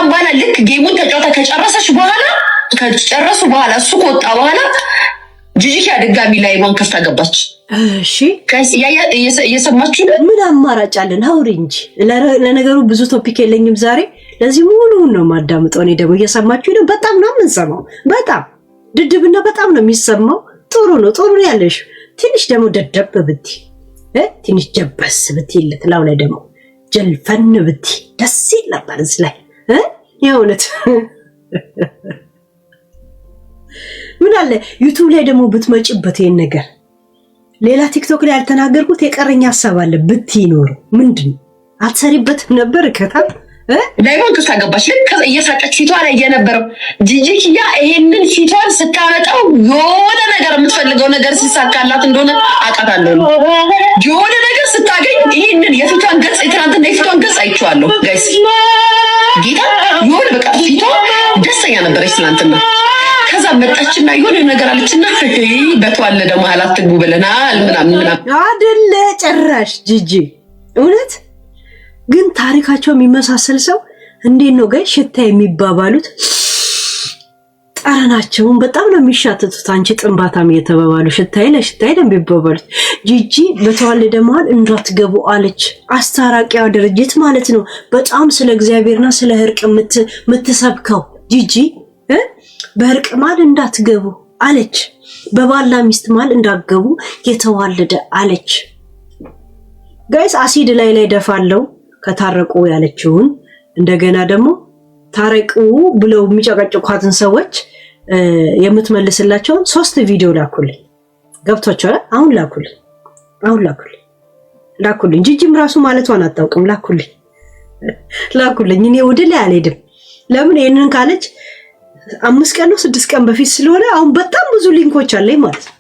በኋላ ልክ ጌሙን ተጫውታ ከጨረሱ በኋላ እሱ ከወጣ በኋላ ጂጂኪያ ድጋሚ ላይ ማን ከፍታ ገባች። እሺ ጋይስ እየሰማችሁ ነው። ምን አማራጭ አለን? አውሪ እንጂ። ለነገሩ ብዙ ቶፒክ የለኝም ዛሬ። ለዚህ ሙሉውን ነው ማዳምጠው። እኔ ደግሞ እየሰማችሁ ነው። በጣም ነው የምንሰማው። በጣም ድድብና በጣም ነው የሚሰማው። ጥሩ ነው ያለሽ። ትንሽ ደግሞ ደደብ ብቲ ትንሽ ጀበስ ብትይለት ላው ላይ ደግሞ ጀልፈን ብቲ ደስ ይል ነበር። እዚህ ላይ የእውነት ምን አለ ዩቲዩብ ላይ ደግሞ ብትመጭበት ይሄን ነገር ሌላ ቲክቶክ ላይ ያልተናገርኩት የቀረኛ ሐሳብ አለ ብትይኖር ምንድን አትሰሪበትም ነበር ከታም ላይቫን ከፍታ ገባች። ልክ እየሳቀች ፊቷ ላይ የነበረው ጂጂኪያ ይሄንን ፊቷን ስታመጣው የሆነ ነገር የምትፈልገው ነገር ሲሳካላት እንደሆነ አውቃታለሁ። የሆነ ነገር ስታገኝ ይሄንን የፊቷን ገጽ የትናንትና የፊቷን ገጽ አይቼዋለሁ ጋይስ። ጌታ የሆነ በቃ ፊቷ ደስተኛ ነበረች ትናንትና። ከዛ መጣችና የሆነ ነገር አለችና በተዋለደ መሀል አትግቡ ብለናል ምናምን አይደለ ጭራሽ ጂጂ እውነት ግን ታሪካቸው የሚመሳሰል ሰው እንዴት ነው ጋር ሽታ የሚባባሉት? ጠረናቸውን በጣም ነው የሚሻተቱት። አንቺ ጥንባታም እየተባባሉ ሽታይ ለሽታይ ነው የሚባባሉት። ጂጂ በተዋለደ መሀል እንዳትገቡ አለች። አስታራቂዋ ድርጅት ማለት ነው። በጣም ስለ እግዚአብሔርና ስለ እርቅ የምትሰብከው ጂጂ በእርቅ መሀል እንዳትገቡ አለች። በባላ ሚስት መሀል እንዳትገቡ የተዋለደ አለች። ጋይስ አሲድ ላይ ደፋለው ከታረቁ ያለችውን እንደገና ደግሞ ታረቁ ብለው የሚጨቀጭቋትን ሰዎች የምትመልስላቸውን 3 ቪዲዮ ላኩልኝ። ገብቷቸዋል? አሁን ላኩልኝ። ጂጂም ራሱ ማለቷን አታውቅም። ላኩልኝ። እኔ ወደ ላይ አልሄድም። ለምን ይሄንን ካለች 5 ቀን ነው 6 ቀን በፊት ስለሆነ አሁን በጣም ብዙ ሊንኮች አለኝ ማለት ነው።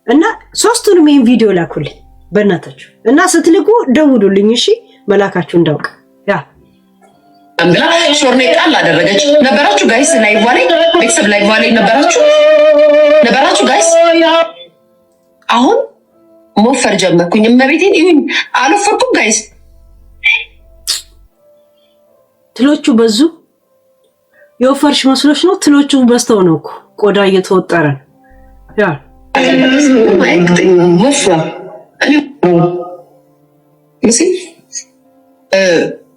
እና 3ቱንም ይሄን ቪዲዮ ላኩልኝ በእናታችሁ። እና ስትልኩ ደውሉልኝ እሺ፣ መላካችሁ እንዳውቅ። አምብላ ሾርኔ ጣል አደረገች። ነበራችሁ ጋይስ ላይቭ ላይ ቤተሰብ ላይቭ ላይ ነበራችሁ ጋይስ። አሁን ሞፈር ጀመርኩኝ። እመቤቴን ይሁን አልፈርኩም ጋይስ። ትሎቹ በዙ። የወፈርሽ መስሎሽ ነው? ትሎቹ በስተው ነው እኮ ቆዳ እየተወጠረ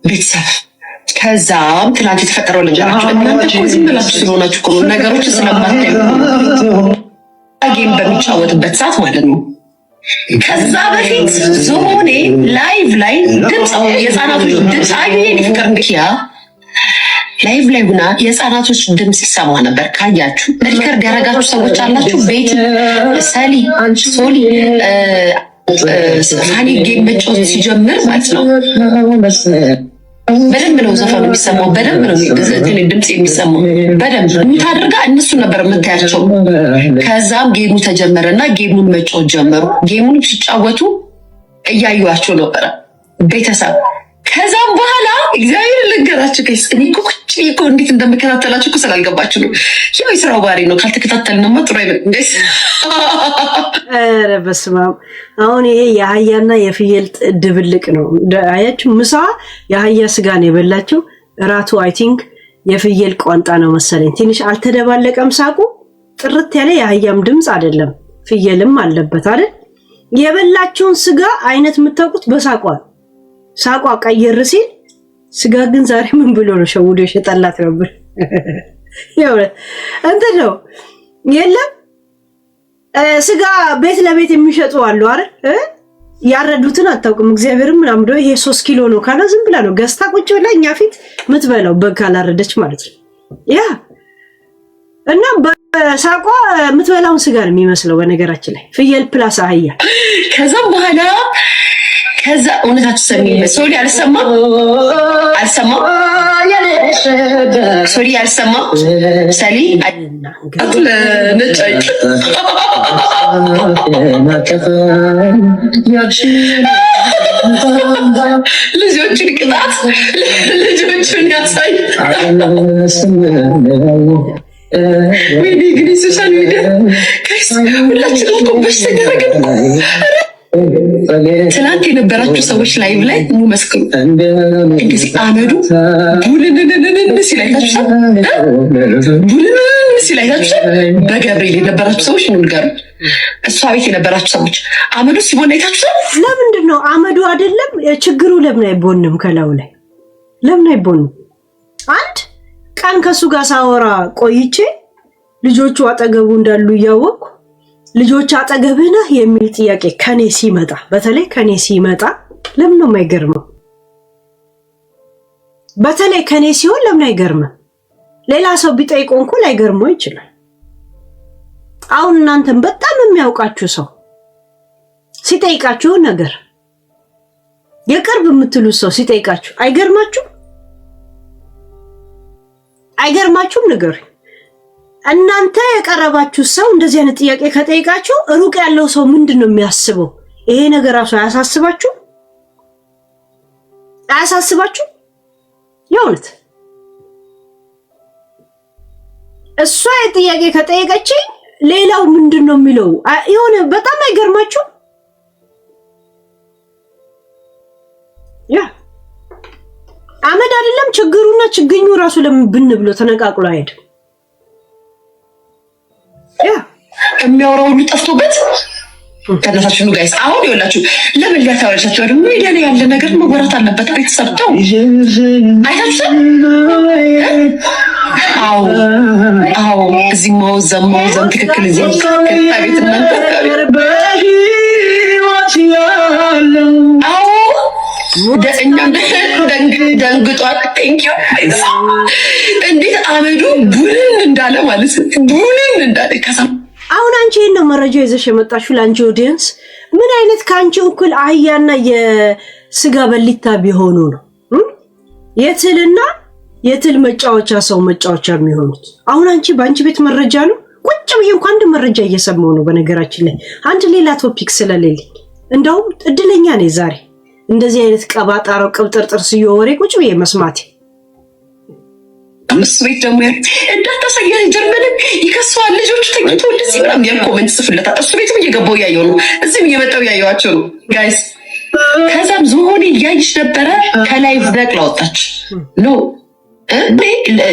ቤተሰብ ከዛም ትናንት የተፈጠረው ልንገራችሁ። እናንተ እኮ ዝም ብላችሁ ስለሆናችሁ እኮ ነገሮች ስለማታዩ ጌም በሚጫወትበት ሰዓት ማለት ነው። ከዛ በፊት ዞኔ ላይቭ ላይ ድምፅ የህፃናቶች ድምፅ አዩዬን ፍቅር እንኪያ ላይቭ ላይ ሁና የህፃናቶች ድምፅ ይሰማ ነበር። ካያችሁ ሪከርድ ያደረጋችሁ ሰዎች አላችሁ። ቤት ሰሊ ሶሊ ፋኒ ጌም መጫወት ሲጀምር ማለት ነው በደንብ ነው ዘፈኑ የሚሰማው፣ በደንብ ነው ድምጽ የሚሰማው። በደንብ ታድርጋ እነሱ ነበር የምታያቸው። ከዛም ጌሙ ተጀመረና ጌሙን መጫወት ጀመሩ። ጌሙን ሲጫወቱ እያዩዋቸው ነበረ ቤተሰብ። ከዛም በኋላ እግዚአብሔር ልንገራችሁ ጋይስ፣ እኔ እኮ እንዴት እንደምከታተላችሁ እኮ ስላልገባችሁ ነው። ያው የስራው ባህሪ ነው። ካልተከታተልንማ ጥሩ አይመጣም ጋይስ። ኧረ በስመ አብ። አሁን ይሄ የአህያና የፍየል ድብልቅ ነው። አያችሁ፣ ምሳ የአህያ ስጋ ነው የበላችሁ፣ እራቱ አይ ቲንክ የፍየል ቋንጣ ነው መሰለኝ። ትንሽ አልተደባለቀም ሳቁ። ጥርት ያለ የአህያም ድምፅ አይደለም፣ ፍየልም አለበት አይደል? የበላችሁን ስጋ አይነት የምታውቁት በሳቋ ሳቋ ቀየር ሲል ስጋ ግን ዛሬ ምን ብሎ ነው ሸውዶ የሸጠላት ነበር። ያው እንትን ነው የለም ስጋ ቤት ለቤት የሚሸጡ አሉ አይደል? ያረዱትን አታውቅም። እግዚአብሔርም ምናምን ይሄ 3 ኪሎ ነው ካለ ዝም ብላ ነው ገዝታ ቁጭ ብላ እኛ ፊት ምትበላው በግ ካላረደች ማለት ነው። ያ እና በሳቋ ምትበላውን ስጋ ነው የሚመስለው በነገራችን ላይ ፍየል ፕላስ አህያ። ከዛም በኋላ ከዛ እውነታችሁ ሰሚ ሶሪ አልሰማ ሶሪ አልሰማ ሰሊ አጥለ ነጫይ ልጆችን ቅጣት ልጆችን ያሳይ ወይኔ ግን ሶሻል ሚዲያ ከስ ሁላችንም እኮ በሽተኛ ተገኘ። ትናንት የነበራችሁ ሰዎች ላይቭ ላይ መስክሩ። እንግዲህ አመዱ ቡልንንንን ሲላይታችኋል፣ ቡልንንን ሲላይታችኋል። በገብርኤል የነበራችሁ ሰዎች ንገሩ። እሷ ቤት የነበራችሁ ሰዎች አመዱ ሲቦን አይታችኋል። ለምንድን ነው አመዱ አይደለም ችግሩ? ለምን አይቦንም? ከላው ላይ ለምን አይቦንም? አንድ ቀን ከሱ ጋር ሳወራ ቆይቼ ልጆቹ አጠገቡ እንዳሉ እያወቅኩ ልጆች አጠገብህ ነህ የሚል ጥያቄ ከኔ ሲመጣ፣ በተለይ ከኔ ሲመጣ ለምን ነው የማይገርመው? በተለይ ከኔ ሲሆን ለምን አይገርምም? ሌላ ሰው ቢጠይቀው እንኳን ላይገርመው ይችላል። አሁን እናንተም በጣም የሚያውቃችሁ ሰው ሲጠይቃችሁ ነገር የቅርብ የምትሉት ሰው ሲጠይቃችሁ አይገርማችሁም? አይገርማችሁም? ንገሩኝ። እናንተ የቀረባችሁ ሰው እንደዚህ አይነት ጥያቄ ከጠይቃችሁ ሩቅ ያለው ሰው ምንድነው የሚያስበው? ይሄ ነገር ራሱ አያሳስባችሁ? አያሳስባችሁ? የእውነት እሷ የጥያቄ ከጠየቀች ሌላው ምንድነው የሚለው? የሆነ በጣም አይገርማችሁ? ያ አመድ አይደለም ችግሩና ችግኙ ራሱ ለምን ብን ብሎ ተነቃቅሎ አይሄድም? የሚያወራው ሁሉ ጠፍቶበት ተነሳችሁ ጋይስ። አሁን ይኸውላችሁ ለምን ሊያታወራችሁ ወደ ሚዲያ ላይ ያለ ነገር መወራት አለበት። ቤተሰብተው አይታችሁ አዎ እዚህ ማውዘም ትክክል እዚህ ከቤት ደንግጧል። እንዴት አመዱ ቡንን እንዳለ ማለት ቡንን እንዳለ ከዛ አሁን አንቺ ነው መረጃ ይዘሽ የመጣሽው ለአንቺ ኦዲየንስ ምን አይነት ካንቺ እኩል አህያና የስጋ በሊታ ቢሆኑ ነው የትልና የትል መጫወቻ ሰው መጫወቻ የሚሆኑት? አሁን አንቺ በአንቺ ቤት መረጃ ነው ቁጭ ብዬ እንኳን አንድ መረጃ እየሰማው ነው። በነገራችን ላይ አንድ ሌላ ቶፒክ ስለሌለኝ እንደውም እድለኛ ነኝ ዛሬ እንደዚህ አይነት ቀባጣራው ቅብጥርጥር ሲወሬ ቁጭ ብዬ መስማት። አምስት ቤት ደግሞ እንዳታሳያ ጀርመን ይከሷል ልጆቹ ተኝቶ እንደዚህ ምናምን ያን ኮሜንት ጽፍለታል። እሱ ቤትም እየገባው ያየው ነው፣ እዚህም እየመጣው ያየዋቸው ነው ጋይስ። ከዛም ዝሆኔ እያይሽ ነበረ ከላይ ነቅላ ወጣች። ኖ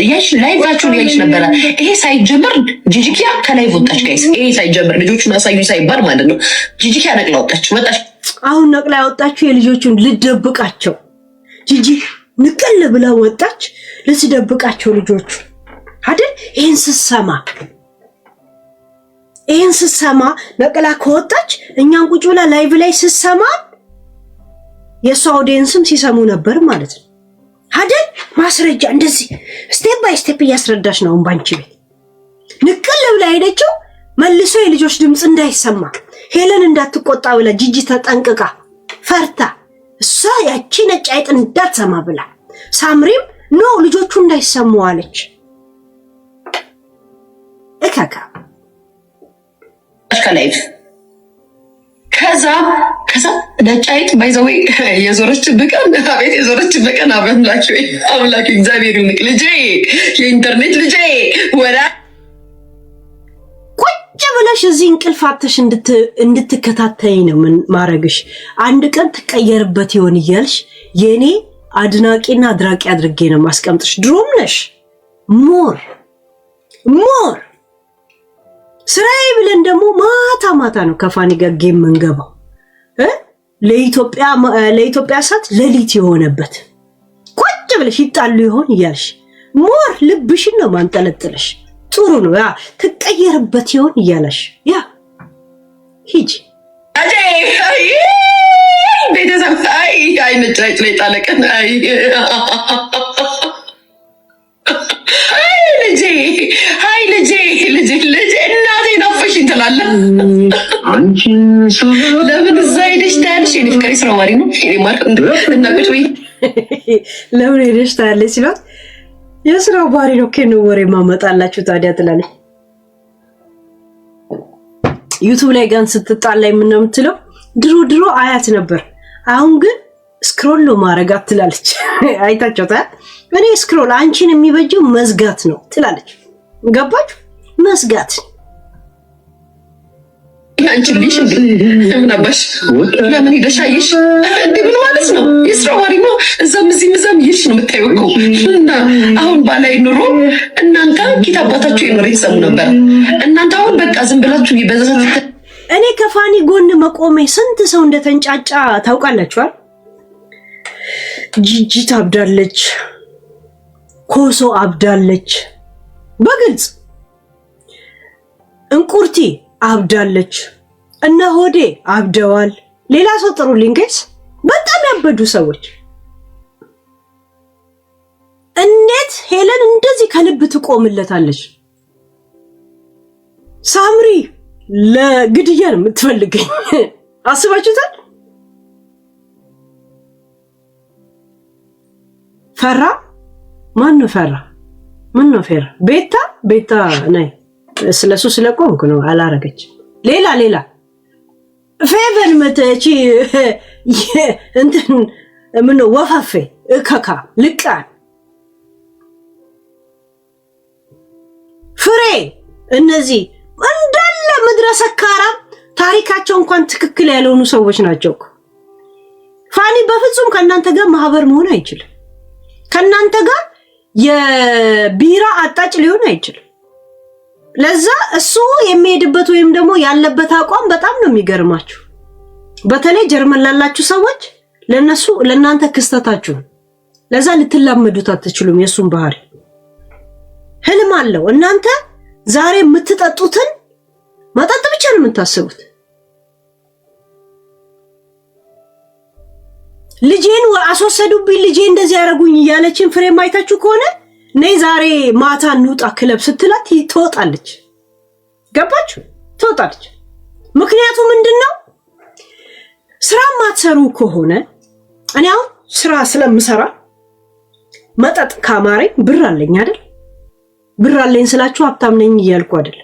ያሽ ላይቫችሁን ያይሽ ነበረ። ይሄ ሳይጀምር ጂጂኪያ ከላይ ወጣች ጋይስ። ይሄ ሳይጀምር ልጆቹን አሳዩ ሳይባል ማለት ነው። ጂጂኪያ ነቅላ ወጣች። አሁን ነቅላ ያወጣችሁ የልጆቹን ልደብቃቸው ጂጂ ንቀል ብላ ወጣች ልትደብቃቸው ልጆቹ አይደል? ይሄን ስሰማ ነቅላ ከወጣች እኛን ቁጭ ብላ ላይቭ ላይ ስሰማ የሷ ኦዲየንስም ሲሰሙ ነበር ማለት ነው አይደል? ማስረጃ እንደዚህ ስቴፕ ባይ ስቴፕ እያስረዳሽ ነው። ባንቺ ቤት ንቀል ብላ ሄደችው መልሶ የልጆች ድምጽ እንዳይሰማ ሄለን እንዳትቆጣ ብላ ጂጂ ተጠንቅቃ ፈርታ እሷ ያቺ ነጭ አይጥ እንዳትሰማ ብላ ሳምሪም ኖ ልጆቹ እንዳይሰሙ አለች። እካካ ከላይፍ ከዛ ነጫይት ባይዘው የዞረች በቀን አቤት የዞረች በቀን አምላክ እግዚአብሔር ይመስገን ልጄ የኢንተርኔት ልጄ ወራ ቁጭ ብለሽ እዚህ እንቅልፋተሽ እንድትከታተይ ነው ምን ማረግሽ። አንድ ቀን ትቀየርበት ይሆን እያልሽ የኔ አድናቂና አድራቂ አድርጌ ነው ማስቀምጥሽ። ድሮም ነሽ ሞር ስራዬ ብለን ደግሞ ማታ ነው ከፋኒ ጋር ጌም መንገባው ለኢትዮጵያ ሰዓት ሌሊት የሆነበት ቁጭ ብለሽ ይጣሉ ይሆን እያልሽ ሞር ልብሽን ነው ማንጠለጥለሽ። ጥሩ ነው ያ ትቀየርበት ይሆን እያለሽ ያ ሂጂ አይ ቤተሰብ አይ ነጫጭ ላይ ጣለቀን ልጄ እናቴ ናፈሽኝ ትላለህ። ለምን እዛ ሄደሽ ታያለሽ? የኔ ፍቅሬ ስራ ማሪ ነው የኔ ማርክ እንደናቀጭ ወይ ለምን ሄደሽ ታያለሽ ሲሏት የስራው ባህሪ ነው ከነ ወሬ ማመጣላችሁ ታዲያ ትላለች። ዩቲዩብ ላይ ጋር ስትጣላይ ምን ነው የምትለው? ድሮ አያት ነበር አሁን ግን ስክሮል ነው ማረጋት ትላለች። አይታችሁታል? እኔ ስክሮል አንቺን የሚበጀው መዝጋት ነው ትላለች። ገባችሁ? መዝጋት አንቺ ልጅ ምን አባሽ ለምን ይደሻይሽ እንዴ? ምን ማለት ነው? ይስራዋሪ ነው እዛም ይሽ ነው የምታየው እና አሁን ባላይ ኑሮ እናንተ ኪታ አባታችሁ ይኖር ይሰሙ ነበር። እናንተ አሁን በቃ ዝም ብላችሁ ይበዛት። እኔ ከፋኒ ጎን መቆሜ ስንት ሰው እንደተንጫጫ ታውቃላችሁ? ጂጂ ታብዳለች፣ ኮሶ አብዳለች፣ በግልጽ እንቁርቲ አብዳለች፣ እነ ሆዴ አብደዋል። ሌላ ሰው ጥሩልኝ ጋይስ። በጣም ያበዱ ሰዎች። እንዴት ሄለን እንደዚህ ከልብ ትቆምለታለች? ሳምሪ ለግድያ ነው የምትፈልገኝ። አስባችሁታል? ፈራ ማን ነው ፈራ? ምን ነው ፈራ? ቤታ ነይ ስለሱ ስለቆምኩ ነው አላረገች። ሌላ ፌቨን መተቺ እንትን ምን ነው ወፋፌ እከካ ልቃን ፍሬ እነዚህ እንዳለ መድረሰካራ ታሪካቸው እንኳን ትክክል ያልሆኑ ሰዎች ናቸው። ፋኒ በፍጹም ከናንተ ጋር ማህበር መሆን አይችልም። ከናንተ ጋር የቢራ አጣጭ ሊሆን አይችልም። ለዛ እሱ የሚሄድበት ወይም ደግሞ ያለበት አቋም በጣም ነው የሚገርማችሁ። በተለይ ጀርመን ላላችሁ ሰዎች ለናንተ ክስተታችሁ ለዛ ልትላመዱት አትችሉም። የሱን ባህሪ ህልም አለው። እናንተ ዛሬ የምትጠጡትን መጠጥ ብቻ ነው የምታስቡት። ልጄን አስወሰዱብኝ፣ ልጄ እንደዚህ ያረጉኝ እያለችን ፍሬም አይታችሁ ከሆነ ነይ ዛሬ ማታ እንውጣ ክለብ ስትላት ትወጣለች። ገባችሁ? ትወጣለች። ምክንያቱ ምንድነው? ስራ ማትሰሩ ከሆነ እኔ አሁን ስራ ስለምሰራ መጠጥ ካማረኝ ብር አለኝ አይደል? ብር አለኝ ስላችሁ ሀብታም ነኝ እያልኩ አይደል።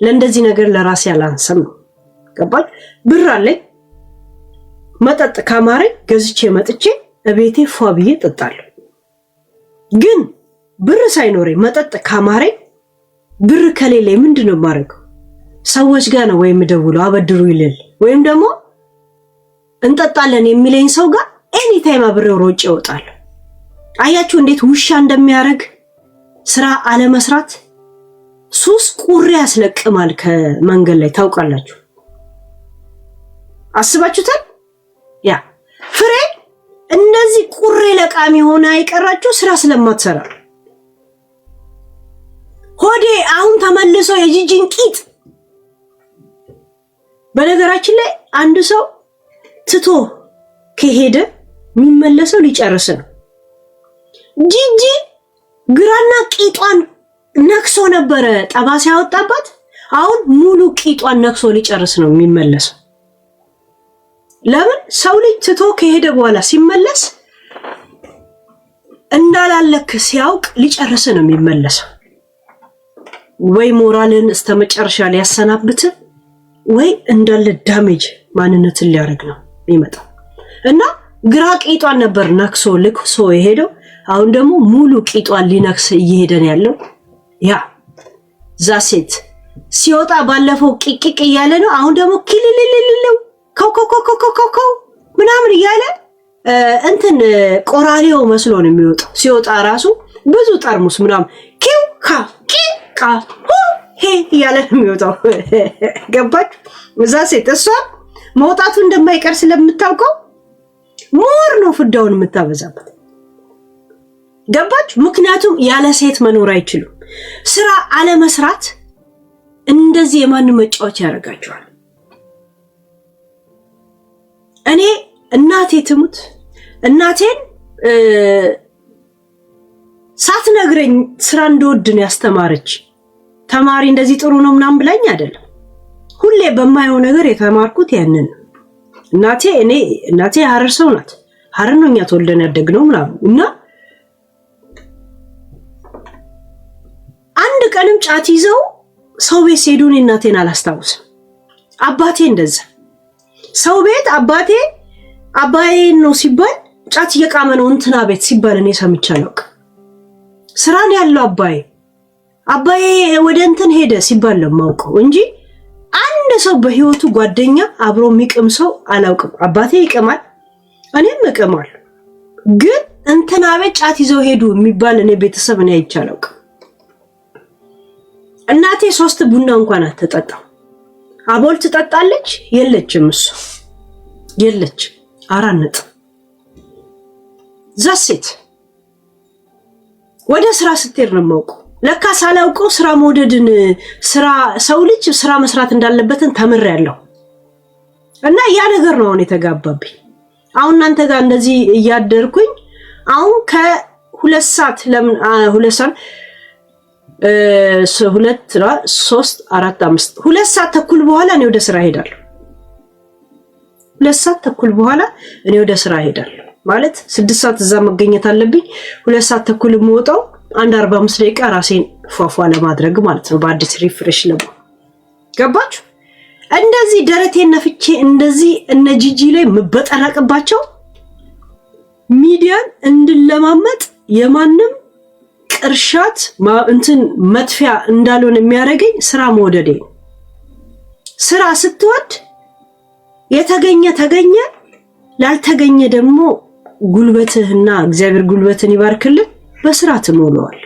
ለእንደዚህ ነገር ለራሴ አላንሰም ነው። ገባችሁ? ብር አለኝ መጠጥ ካማረኝ ገዝቼ መጥቼ እቤቴ ፏ ብዬ እጠጣለሁ። ግን ብር ሳይኖረኝ መጠጥ ካማረኝ ብር ከሌለኝ ምንድነው የማደርገው? ሰዎች ጋር ነው ወይም ደውለው አበድሩ ይልል ወይም ደግሞ እንጠጣለን የሚለኝ ሰው ጋር ኤኒ ታይም አብሬው ሮጬ እወጣለሁ። አያችሁ እንዴት ውሻ እንደሚያደርግ ስራ አለመስራት። ሱስ ቁሪ ያስለቅማል ከመንገድ ላይ ታውቃላችሁ። አስባችሁታል? ያ ፍሬ እንደዚህ ቁሪ ለቃሚ ሆነ አይቀራችሁ ስራ ስለማትሰራ። ሆዴ አሁን ተመልሶ የጂጂን ቂጥ። በነገራችን ላይ አንድ ሰው ትቶ ከሄደ የሚመለሰው ሊጨርስ ነው። ጂጂ ግራና ቂጧን ነክሶ ነበረ ጠባሳ ያወጣባት። አሁን ሙሉ ቂጧን ነክሶ ሊጨርስ ነው የሚመለሰው። ለምን ሰው ልጅ ትቶ ከሄደ በኋላ ሲመለስ እንዳላለክ ሲያውቅ ሊጨርስ ነው የሚመለሰው። ወይ ሞራልን እስተመጨረሻ ሊያሰናብት ወይ እንዳለ ዳሜጅ ማንነትን ሊያደርግ ነው የሚመጣው። እና ግራ ቂጧን ነበር ነክሶ ልክሶ የሄደው። አሁን ደግሞ ሙሉ ቂጧን ሊነክስ እየሄደን ያለው ያ ዛሴት ሲወጣ ባለፈው ቂቂቅ እያለ ነው። አሁን ደግሞ ኪልልልልለው ኮኮኮኮኮኮ ምናምን እያለ እንትን ቆራሪዮ መስሎ ነው የሚወጣው። ሲወጣ ራሱ ብዙ ጠርሙስ ምናምን ኪው ካ ቂቃ ሄ እያለ ነው የሚወጣው። ገባች? ዛሴት እሷ መውጣቱ እንደማይቀር ስለምታውቀው ሞር ነው ፍዳውን የምታበዛበት። ገባች? ምክንያቱም ያለ ሴት መኖር አይችሉም። ስራ አለመስራት እንደዚህ የማን መጫወቻ ያደርጋቸዋል። እኔ እናቴ ትሙት እናቴን ሳትነግረኝ ስራ እንደወድ ነው ያስተማረች። ተማሪ እንደዚህ ጥሩ ነው ምናምን ብላኝ አይደለም። ሁሌ በማየው ነገር የተማርኩት ያንን እናቴ ሐረር ሰው ናት። ሐረር ነው እኛ ተወልደን ያደግነው ምናምን እና አንድ ቀንም ጫት ይዘው ሰው ቤት ሲሄዱ እናቴን አላስታውስም። አባቴ እንደዛ ሰው ቤት አባዬ ነው ሲባል ጫት እየቃመ ነው እንትና ቤት ሲባል እኔ ሰምቼ አላውቅም። ስራን ያለው አባዬ ወደ እንትን ሄደ ሲባል ነው የማውቀው እንጂ አንድ ሰው በህይወቱ ጓደኛ አብሮ የሚቅም ሰው አላውቅም። አባቴ ይቅማል፣ እኔም እቅማለሁ። ግን እንትና ቤት ጫት ይዘው ሄዱ የሚባል እኔ ቤተሰብ እኔ አይቼ አላውቅም። እናቴ 3 ቡና እንኳን አትጠጣም። አቦል ትጠጣለች? የለችም። እሱ የለች 4 ነጥብ። ዛሴት ወደ ስራ ስትሄድ ነው የማውቀው። ለካ ሳላውቀው ስራ መውደድን ሰው ልጅ ስራ መስራት እንዳለበትን ተምሬያለሁ። እና ያ ነገር ነው አሁን የተጋባብኝ። አሁን እናንተ ጋር እንደዚህ እያደርኩኝ አሁን ከ2 ሰዓት ለምን 2 ሰዓት 2 3 4 5 2 ሰዓት ተኩል በኋላ እኔ ወደ ስራ ሄዳለሁ። 2 ሰዓት ተኩል በኋላ እኔ ወደ ስራ ሄዳለሁ ማለት 6 ሰዓት እዛ መገኘት አለብኝ። 2 ሰዓት ተኩል የምወጣው 1:45 ደቂቃ ራሴን ፏፏ ለማድረግ ማለት ነው፣ በአዲስ ሪፍሬሽ ለማድረግ። ገባችሁ? እንደዚህ ደረቴን ነፍቼ እንደዚህ እነ ጂጂ ላይ መበጠረቅባቸው ሚዲያን እንድለማመጥ የማንም ቅርሻት እንትን መጥፊያ እንዳልሆነ የሚያደርገኝ ስራ መውደዴ። ስራ ስትወድ የተገኘ ተገኘ፣ ላልተገኘ ደግሞ ጉልበትህና እግዚአብሔር ጉልበትን ይባርክልን በስራ ትሞላዋል።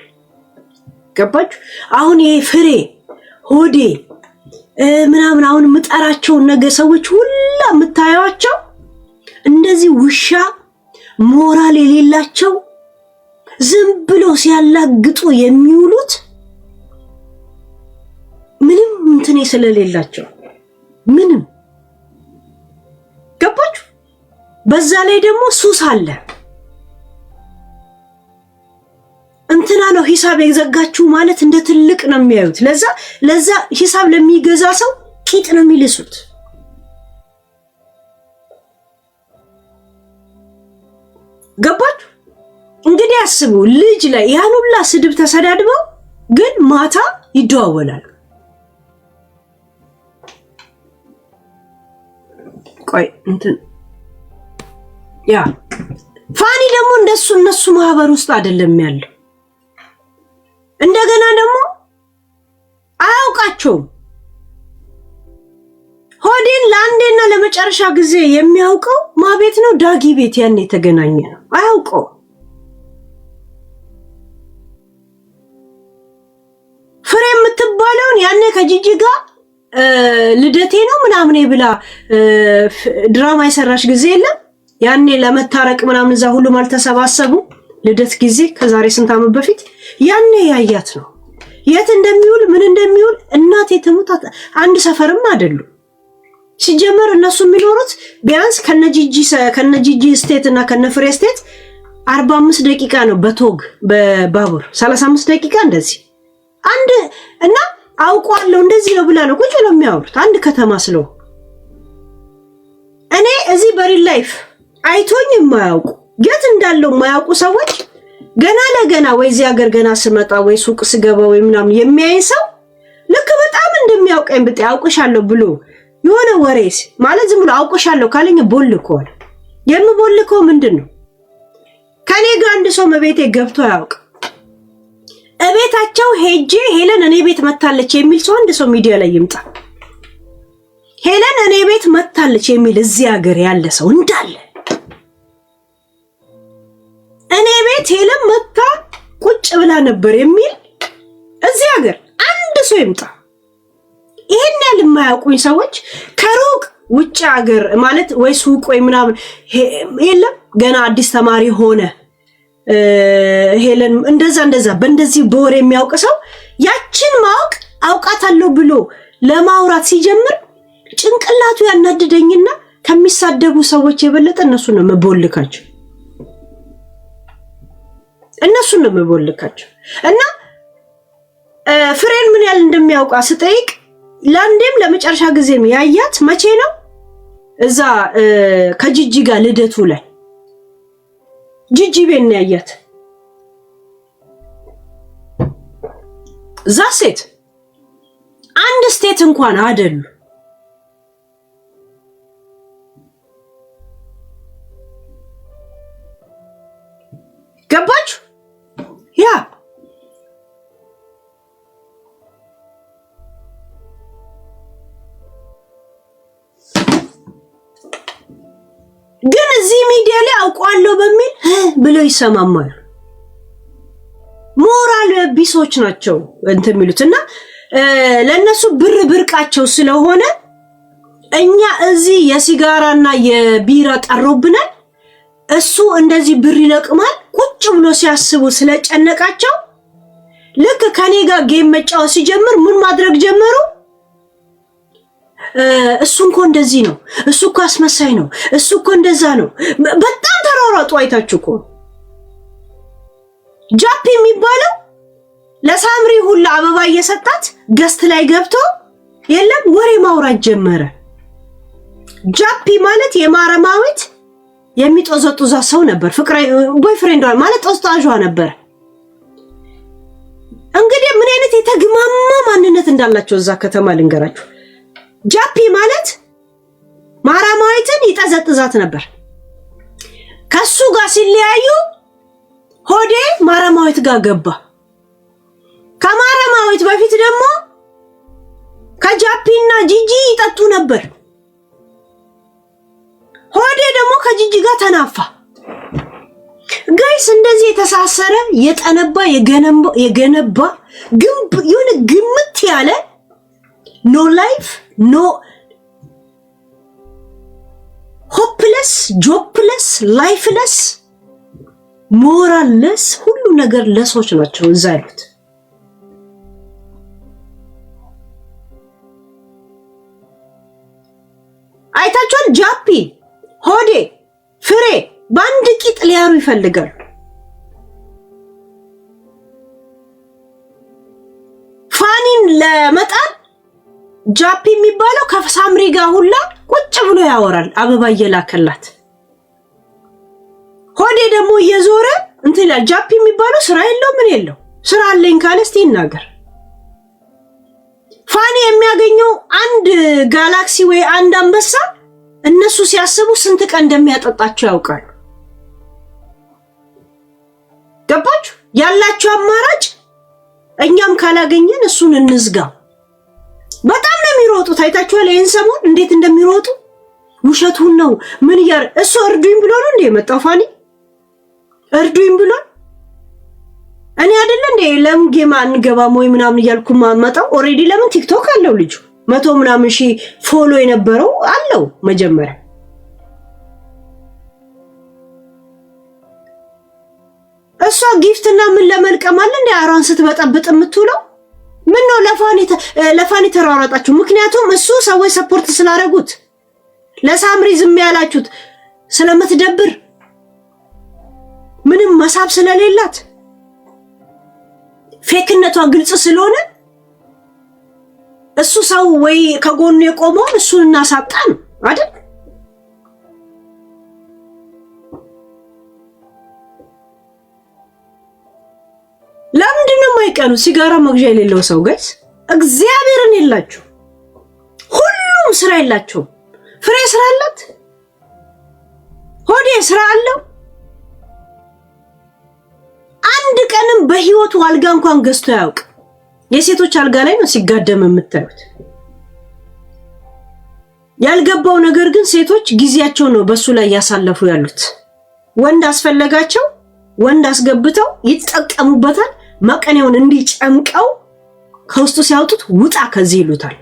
ገባችሁ? አሁን ይሄ ፍሬ ሆዴ ምናምን አሁን የምጠራቸው ነገ ሰዎች ሁላ የምታዩዋቸው እንደዚህ ውሻ ሞራል የሌላቸው ዝም ብሎ ሲያላግጡ የሚውሉት ምንም እንትን ስለሌላቸው ምንም። ገባችሁ? በዛ ላይ ደግሞ ሱስ አለ። እንትና ነው ሂሳብ የዘጋችሁ ማለት እንደ ትልቅ ነው የሚያዩት። ለዛ ሂሳብ ለሚገዛ ሰው ቂጥ ነው የሚልሱት። ገባችሁ? እንግዲህ አስቡ፣ ልጅ ላይ ያን ሁላ ስድብ ተሰዳድበው ግን ማታ ይደዋወላሉ። ቆይ እንትን ያ ፋኒ ደግሞ እነሱ ማህበር ውስጥ አይደለም ያለው። እንደገና ደግሞ አያውቃቸውም። ሆዴን ለአንዴና ለመጨረሻ ጊዜ የሚያውቀው ማቤት ነው፣ ዳጊ ቤት ያን የተገናኘ ነው። አያውቀው። ፍሬ የምትባለውን ያኔ ከጂጂ ጋር ልደቴ ነው ምናምን ብላ ድራማ የሰራሽ ጊዜ የለም ያኔ ለመታረቅ ምናምን እዛ ሁሉም አልተሰባሰቡ ልደት ጊዜ ከዛሬ ስንት ዓመት በፊት ያኔ ያያት ነው። የት እንደሚውል ምን እንደሚውል እናቴ ትሙት አንድ ሰፈርም አይደሉ። ሲጀመር እነሱ የሚኖሩት ቢያንስ ከነጂጂ ስቴት እና ከነፍሬ ስቴት 45 ደቂቃ ነው በቶግ በባቡር 35 ደቂቃ እንደዚህ አንድ እና አውቋለሁ እንደዚህ ነው ብላ ነው ቁጭ ብለው የሚያወሩት አንድ ከተማ ስለው። እኔ እዚህ በሪል ላይፍ አይቶኝ የማያውቁ የት እንዳለው የማያውቁ ሰዎች ገና ለገና ወይ እዚህ ሀገር ገና ስመጣ ወይ ሱቅ ስገባ ወይ ምናምን የሚያይ ሰው ልክ በጣም እንደሚያውቀኝ ብጤ አውቅሻለሁ ብሎ የሆነ ወሬስ ማለት ዝም ብሎ አውቅሻለሁ ካለኝ ቦልኮል የምቦልከው ምንድነው? ከኔ ጋር አንድ ሰው መቤቴ ገብቶ ያውቅ እቤታቸው ሄጄ ሄለን እኔ ቤት መታለች የሚል ሰው አንድ ሰው ሚዲያ ላይ ይምጣ። ሄለን እኔ ቤት መታለች የሚል እዚህ ሀገር ያለ ሰው እንዳለ እኔ ቤት ሄለን መታ ቁጭ ብላ ነበር የሚል እዚህ ሀገር አንድ ሰው ይምጣ። ይሄን ያህል የማያውቁኝ ሰዎች ከሩቅ ውጭ ሀገር ማለት ወይ ሱቅ ወይ ምናምን የለም ገና አዲስ ተማሪ ሆነ ሄለን እንደዛ በእንደዚህ በወሬ የሚያውቅ ሰው ያችን ማውቅ አውቃታለሁ ብሎ ለማውራት ሲጀምር ጭንቅላቱ ያናድደኝና ከሚሳደቡ ሰዎች የበለጠ እነሱን ነው መቦልካቸው እና ፍሬን ምን ያህል እንደሚያውቃ ስጠይቅ ለአንዴም ለመጨረሻ ጊዜም ያያት መቼ ነው? እዛ ከጂጂ ጋር ልደቱ ላይ ጂጂ ቤት ነው ያያት። እዛ ሴት አንድ ስቴት እንኳን አይደሉ። ገባችሁ? ያ ግን እዚህ ሚዲያ ላይ አውቀዋለሁ በሚል ብለው ይሰማማሉ። ሞራል ቢሶች ናቸው እንትን የሚሉትና ለነሱ ብር ብርቃቸው ስለሆነ እኛ እዚህ የሲጋራና የቢራ ጠሮብናል። እሱ እንደዚህ ብር ይለቅማል ቁጭ ብሎ ሲያስቡ ስለጨነቃቸው ልክ ከኔ ጋር ጌም መጫወት ሲጀምር ምን ማድረግ ጀመሩ? እሱ እኮ እንደዚህ ነው፣ እሱ እኮ አስመሳይ ነው፣ እሱ እኮ እንደዛ ነው። በጣም ተሯሯጡ። አይታችሁ እኮ ጃፒ የሚባለው ለሳምሪ ሁላ አበባ እየሰጣት ገስት ላይ ገብቶ የለም ወሬ ማውራት ጀመረ። ጃፒ ማለት የማረማዊት የሚጦዘጡዛ ሰው ነበር። ፍቅር ቦይፍሬንዷ ማለት ጦስጣጇ ነበር። እንግዲህ ምን አይነት የተግማማ ማንነት እንዳላቸው እዛ ከተማ ልንገራችሁ። ጃፒ ማለት ማራማዊትን ይጠዘጥዛት ነበር። ከሱ ጋር ሲለያዩ ሆዴ ማራማዊት ጋር ገባ። ከማራማዊት በፊት ደግሞ ከጃፒና ጂጂ ይጠጡ ነበር። ሆዴ ደግሞ ከጂጂ ጋር ተናፋ። ጋይስ እንደዚህ የተሳሰረ የጠነባ የገነባ ግንብ የሆነ ግምት ያለ ኖ ላይፍ ኖ ሆፕለስ ጆፕለስ ላይፍለስ ሞራልለስ ሁሉ ነገር ለሶች ናቸው እዛ ያሉት። አይታችኋል? ጃፒ ሆዴ ፍሬ በአንድ ቂጥ ሊያሩ ይፈልጋሉ። ፋኒን ለመጣል ጃፒ የሚባለው ከሳምሪ ጋር ሁላ ቁጭ ብሎ ያወራል አበባ እየላከላት። ሆዴ ደግሞ እየዞረ እንትን ይላል። ጃፒ የሚባለው ስራ የለው ምን የለው። ስራ አለኝ ካለ እስቲ ይናገር። ፋኒ የሚያገኘው አንድ ጋላክሲ ወይ አንድ አንበሳ እነሱ ሲያስቡ ስንት ቀን እንደሚያጠጣቸው ያውቃሉ። ገባችሁ? ያላችሁ አማራጭ እኛም ካላገኘን እሱን እንዝጋው። በጣም ነው የሚሮጡት። አይታችኋል? ይሄን ሰሞን እንዴት እንደሚሮጡ ውሸቱን ነው ምን ያር እሱ እርዱኝ ብሎ ነው እንዴ የመጣው? ፋኒ እርዱኝ ብሎ እኔ አይደለ እንዴ ለምን ጌም አንገባም ወይ ምናምን እያልኩ ማመጣው። ኦሬዲ ለምን ቲክቶክ አለው ልጁ 100 ምናምን ሺህ ፎሎ የነበረው አለው መጀመሪያ። እሷ ጊፍትና ምን ለመልቀም አለ እንዴ አራን ስትበጠብጥ የምትውለው? ምን ነው ለፋኒ ተራራጣችሁ? ምክንያቱም እሱ ሰዎች ሰፖርት ስላደረጉት። ለሳምሪ ዝም ያላችሁት ስለምትደብር ምንም መሳብ ስለሌላት ፌክነቷ ግልጽ ስለሆነ እሱ ሰው ወይ ከጎኑ የቆመው እሱን እናሳጣን አይደል? የማይቀኑ ሲጋራ መግዣ የሌለው ሰው ጋይስ እግዚአብሔርን የላችሁ ሁሉም ስራ የላችሁ ፍሬ ስራ አላት ሆዴ ስራ አለው አንድ ቀንም በህይወቱ አልጋ እንኳን ገዝቶ ያውቅ የሴቶች አልጋ ላይ ነው ሲጋደም የምታዩት ያልገባው ነገር ግን ሴቶች ጊዜያቸው ነው በሱ ላይ ያሳለፉ ያሉት ወንድ አስፈለጋቸው ወንድ አስገብተው ይጠቀሙበታል መቀኔውን እንዲጨምቀው ከውስጡ ሲያወጡት ውጣ ከዚህ ይሉታል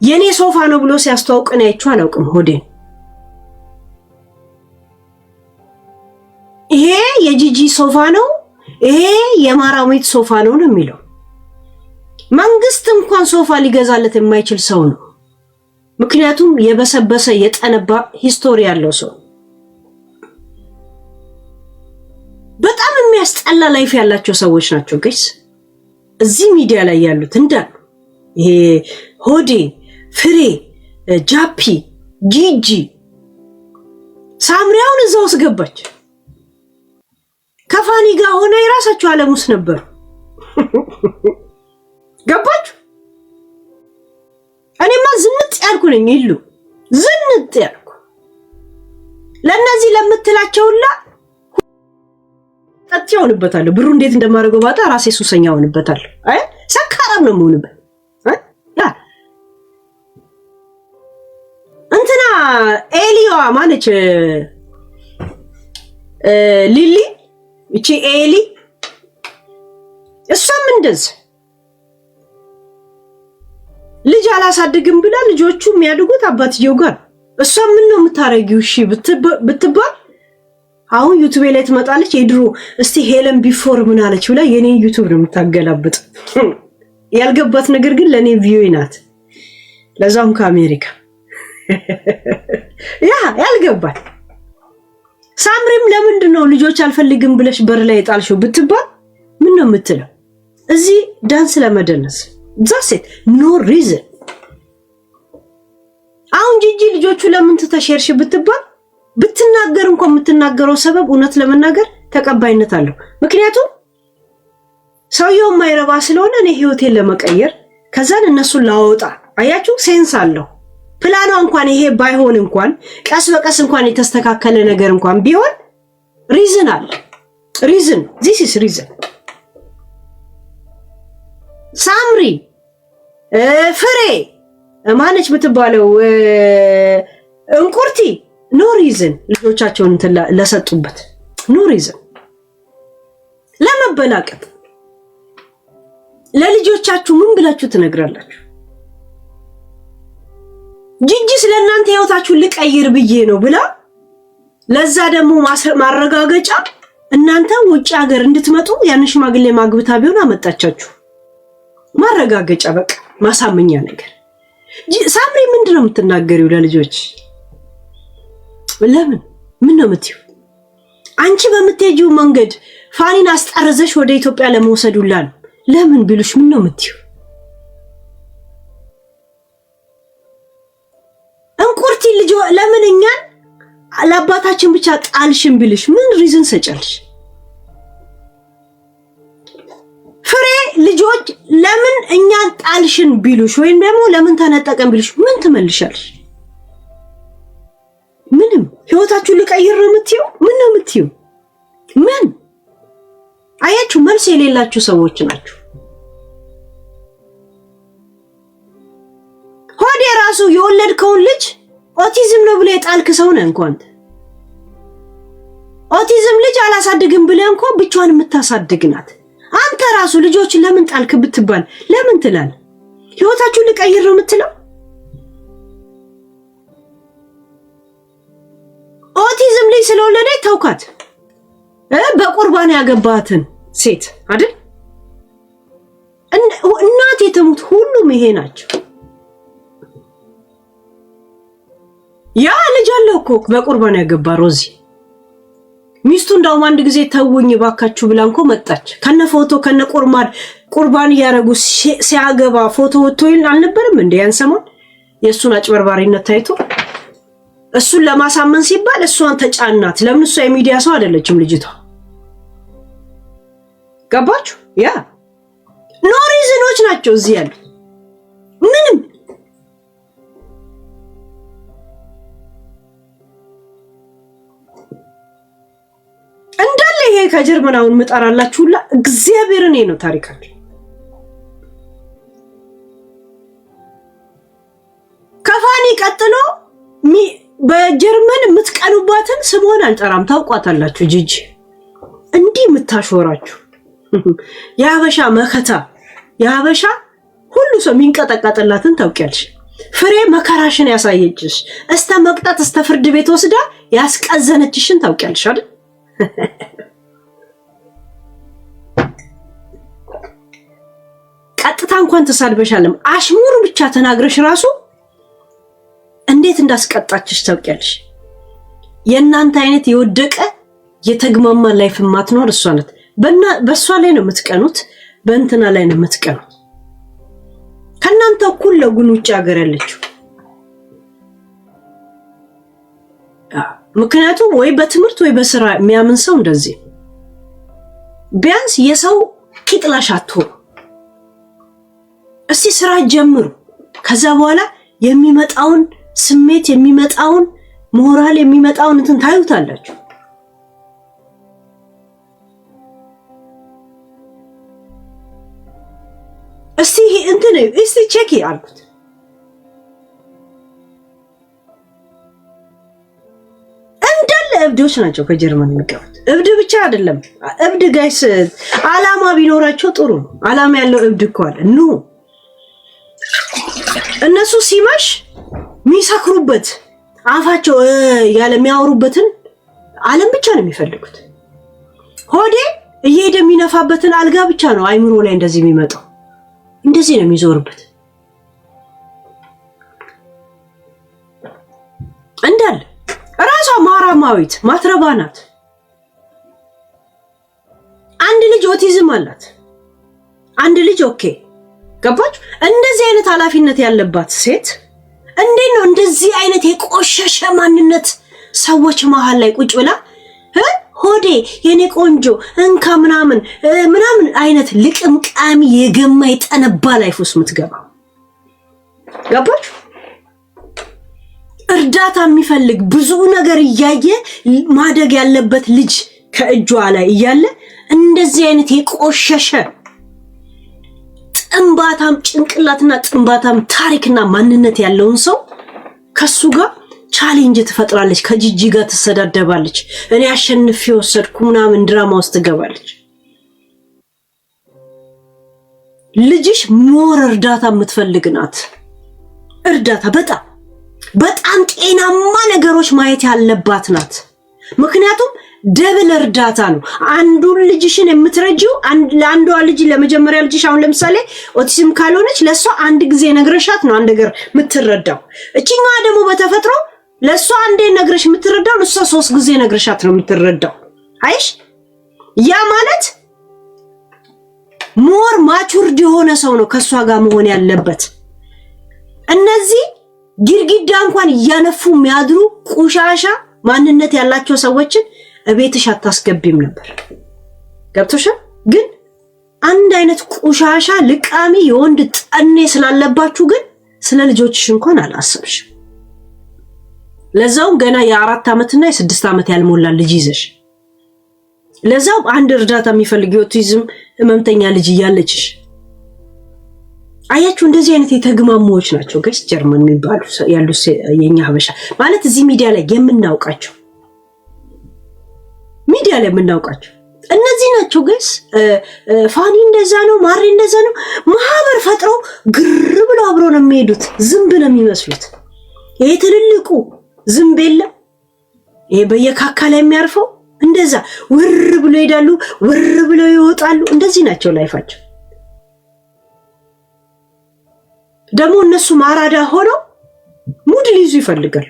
የኔ ሶፋ ነው ብሎ ሲያስተዋውቀን አይቼው አላውቅም ሆዴን ይሄ የጂጂ ሶፋ ነው ይሄ የማራዊት ሶፋ ነው የሚለው መንግስት እንኳን ሶፋ ሊገዛለት የማይችል ሰው ነው ምክንያቱም የበሰበሰ የጠነባ ሂስቶሪ ያለው ሰው በጣም የሚያስጠላ ላይፍ ያላቸው ሰዎች ናቸው ጋይስ እዚህ ሚዲያ ላይ ያሉት እንዳሉ ይሄ ሆዴ ፍሬ ጃፒ ጂጂ ሳምሪያውን እዛው ስገባች ከፋኒ ጋር ሆነ የራሳቸው ዓለሙስ ነበር ገባችሁ እኔማ ዝንጥ ያልኩ ነኝ ይሉ ዝንጥ ያልኩ ለነዚህ ለምትላቸውላ አጥያውንበታል ብሩ እንዴት እንደማረገው ባጣ ራሴ ሱሰኛው ሆንበታል አይ ሰካራም ነው የምሆንበት ያ እንትና ኤሊዋ ማነች ሊሊ እቺ ኤሊ እሷም እንደዚህ ልጅ አላሳድግም ብላ ልጆቹ የሚያድጉት አባትየው ጋር እሷ ምን ነው የምታረጊው እሺ ብትባል አሁን ዩቲዩብ ላይ ትመጣለች የድሮ እስቲ ሄለን ቢፎር ምን አለች ብላ የኔ ዩቲዩብ ነው የምታገላብጥ ያልገባት ነገር ግን ለኔ ቪው ናት ለዛም ከአሜሪካ ያ ያልገባት ሳምሪም ለምንድን ነው ልጆች አልፈልግም ብለሽ በር ላይ ጣልሽው ብትባል ምን ነው የምትለው እዚህ ዳንስ ለመደነስ ዛሴት ኖ ሪዝን አሁን ጂጂ ልጆቹ ለምን ተሸርሽ ብትባል ብትናገር እንኳን የምትናገረው ሰበብ እውነት ለመናገር ተቀባይነት አለው ምክንያቱም ሰውየው ማይረባ ስለሆነ እኔ ህይወቴን ለመቀየር ከዛን እነሱን ላወጣ አያችሁ ሴንስ አለው ፕላኗ እንኳን ይሄ ባይሆን እንኳን ቀስ በቀስ እንኳን የተስተካከለ ነገር እንኳን ቢሆን ሪዝን አለ ሪዝን this is reason ሳምሪ ፍሬ ማነች ብትባለው እንቁርቲ ኖ ሪዝን ልጆቻቸውን ለሰጡበት ኖ ሪዝን ለመበላቀጥ ለልጆቻችሁ ምን ብላችሁ ትነግራላችሁ ጂጂ ስለናንተ ህይወታችሁ ልቀይር ብዬ ነው ብላ ለዛ ደግሞ ማረጋገጫ እናንተ ውጭ ሀገር እንድትመጡ ያን ሽማግሌ ማግብታ ቢሆን አመጣቻችሁ ማረጋገጫ በቃ ማሳመኛ ነገር ሳምሪ ምንድነው የምትናገሪው ለልጆች ለምን ምን ነው የምትዩ አንቺ በመተጂው መንገድ ፋኒን አስጠርዘሽ ወደ ኢትዮጵያ ለመውሰዱላን ለምን ቢሉሽ ምን ነው የምትዩ እንቁርቲ ልጅ ለምን እኛን ለአባታችን ብቻ ጣልሽን ቢልሽ ምን ሪዝን ሰጨልሽ ፍሬ ልጆች ለምን እኛን ጣልሽን ቢሉሽ ወይም ደግሞ ለምን ተነጠቀን ቢሉሽ ምን ትመልሻለሽ ምንም ህይወታችሁ ልቀይር ነው የምትዩ ምን ነው የምትዩ ምን አያችሁ መልስ የሌላችሁ ሰዎች ናችሁ ሆዴ ራሱ የወለድከውን ልጅ ኦቲዝም ነው ብለ የጣልክ ሰው ነህ እንኳን ኦቲዝም ልጅ አላሳድግም ብለ እንኳን ብቻዋን የምታሳድግናት አንተ ራሱ ልጆች ለምን ጣልክ ብትባል ለምን ትላል ህይወታችሁ ልቀይር ነው የምትለው ኦቲዝም ልጅ ስለወለደች ተውካት በቁርባን ያገባትን ሴት አይደል እናት የተሙት ሁሉም ይሄ ናቸው ያ ልጅ አለው እኮ በቁርባን ያገባ ሮዚ ሚስቱ እንዳውም አንድ ጊዜ ተውኝ ባካችሁ ብላ እንኳን መጣች ከነ ፎቶ ከነ ቁርባን ያረጉ ሲያገባ ፎቶ ወጥቶ ይል አልነበረም እንዴ ያን ሰሞን የሱን አጭበርባሪነት ታይቶ እሱን ለማሳመን ሲባል እሷን ተጫናት ለምን እሷ የሚዲያ ሰው አይደለችም ልጅቷ ገባችሁ? ያ ኖ ሪዝኖች ናቸው እዚህ ያሉት። ምንም እንዳለ ይሄ ከጀርመናውን ምጣራላችሁላ እግዚአብሔርን ነው ታሪካቸው። ከፋኒ ቀጥሎ በጀርመን የምትቀኑባትን ስሟን አልጠራም፣ ታውቋታላችሁ። ጂጂ እንዲህ የምታሾራችሁ የሀበሻ መከታ የሀበሻ ሁሉ ሰው የሚንቀጠቀጥላትን ታውቂያለሽ። ፍሬ መከራሽን ያሳየችሽ እስተ መቅጣት እስተ ፍርድ ቤት ወስዳ ያስቀዘነችሽን ታውቂያለሽ አይደል? ቀጥታ እንኳን ተሳድበሻለም አሽሙር ብቻ ተናግረሽ ራሱ እንዴት እንዳስቀጣችሽ ታውቂያለሽ። የእናንተ አይነት የወደቀ የተግማማ ላይፍ ማትኖር እሷ ናት። በእሷ ላይ ነው የምትቀኑት፣ በእንትና ላይ ነው የምትቀኑት። ከእናንተ እኩል ለጉን ውጭ ሀገር ያለችው ምክንያቱም ወይ በትምህርት ወይ በስራ የሚያምን ሰው እንደዚህ ቢያንስ የሰው ቂጥላሽ አትሆኑ። እስቲ ስራ ጀምሩ። ከዛ በኋላ የሚመጣውን ስሜት የሚመጣውን ሞራል የሚመጣውን እንትን ታዩታላችሁ። እስቲ ቼክ አልኩት። እንዳለ እብዶች ናቸው ከጀርመን የሚገቡት። እብድ ብቻ አይደለም፣ እብድ ጋይስ አላማ ቢኖራቸው ጥሩ ነው። አላማ ያለው እብድ እኮ አለ። ኑ እነሱ ሲመሽ ሚሰክሩበት አፋቸው ያለ የሚያወሩበትን ዓለም ብቻ ነው የሚፈልጉት። ሆዴ እየሄደ የሚነፋበትን አልጋ ብቻ ነው አይምሮ ላይ እንደዚህ የሚመጣው። እንደዚህ ነው የሚዞርበት እንዳለ። ራሷ ማራማዊት ማትረባናት። አንድ ልጅ ኦቲዝም አላት፣ አንድ ልጅ ኦኬ። ገባችሁ? እንደዚህ አይነት ኃላፊነት ያለባት ሴት እንዴት ነው እንደዚህ አይነት የቆሸሸ ማንነት ሰዎች መሃል ላይ ቁጭ ብላ ሆዴ የኔ ቆንጆ እንካ ምናምን አይነት ልቅምቃሚ የገማ የጠነባ ላይፍ ውስጥ ምትገባ? ገባችሁ? እርዳታ የሚፈልግ ብዙ ነገር እያየ ማደግ ያለበት ልጅ ከእጇ ላይ እያለ እንደዚህ አይነት የቆሸሸ ጥንባታም ጭንቅላትና ጥንባታም ታሪክና ማንነት ያለውን ሰው ከሱ ጋር ቻሌንጅ ትፈጥራለች። ከጂጂ ጋር ትሰዳደባለች። እኔ አሸንፌ ወሰድኩ ምናምን ድራማ ውስጥ ትገባለች። ልጅሽ ሞር እርዳታ የምትፈልግ ናት። እርዳታ በጣም ጤናማ ነገሮች ማየት ያለባት ናት። ምክንያቱም ደብል እርዳታ ነው። አንዱን ልጅሽን የምትረጂው ለአንዷ ልጅ ለመጀመሪያ ልጅሽ አሁን ለምሳሌ ኦቲዝም ካልሆነች ለሷ አንድ ጊዜ ነግረሻት ነው አንድ ነገር የምትረዳው። እቺኛዋ ደግሞ በተፈጥሮ ለሷ አንዴ ነግረሽ የምትረዳው ለሷ 3 ጊዜ ነግረሻት ነው የምትረዳው። አይሽ ያ ማለት ሞር ማቹርድ የሆነ ሰው ነው ከሷ ጋር መሆን ያለበት። እነዚህ ግድግዳ እንኳን እያነፉ የሚያድሩ ቁሻሻ ማንነት ያላቸው ሰዎችን እቤትሽ አታስገቢም ነበር። ገብቶሻል? ግን አንድ አይነት ቁሻሻ ልቃሚ የወንድ ጠኔ ስላለባችሁ ግን ስለ ልጆችሽ እንኳን አላሰብሽ። ለዛው ገና የ4 ዓመትና የ6 ዓመት ያልሞላ ልጅ ይዘሽ ለዛው አንድ እርዳታ የሚፈልግ ኦቲዝም ህመምተኛ ልጅ እያለችሽ አያችሁ። እንደዚህ አይነት የተግማሞች ናቸው ጋይስ ጀርመን የሚባሉ ያሉ የኛ ሀበሻ ማለት እዚህ ሚዲያ ላይ የምናውቃቸው እነዚህ ናቸው ጋይስ። ፋኒ እንደዛ ነው፣ ማሪ እንደዛ ነው። ማህበር ፈጥረው ግር ብለው አብረው ነው የሚሄዱት። ዝንብ ነው የሚመስሉት። ይሄ ትልልቁ ዝንብ የለም ይሄ በየካካ ላይ የሚያርፈው እንደዛ ውር ብለው ይሄዳሉ፣ ውር ብለው ይወጣሉ። እንደዚህ ናቸው ላይፋቸው። ደግሞ እነሱ ማራዳ ሆነው ሙድ ሊይዙ ይፈልጋል።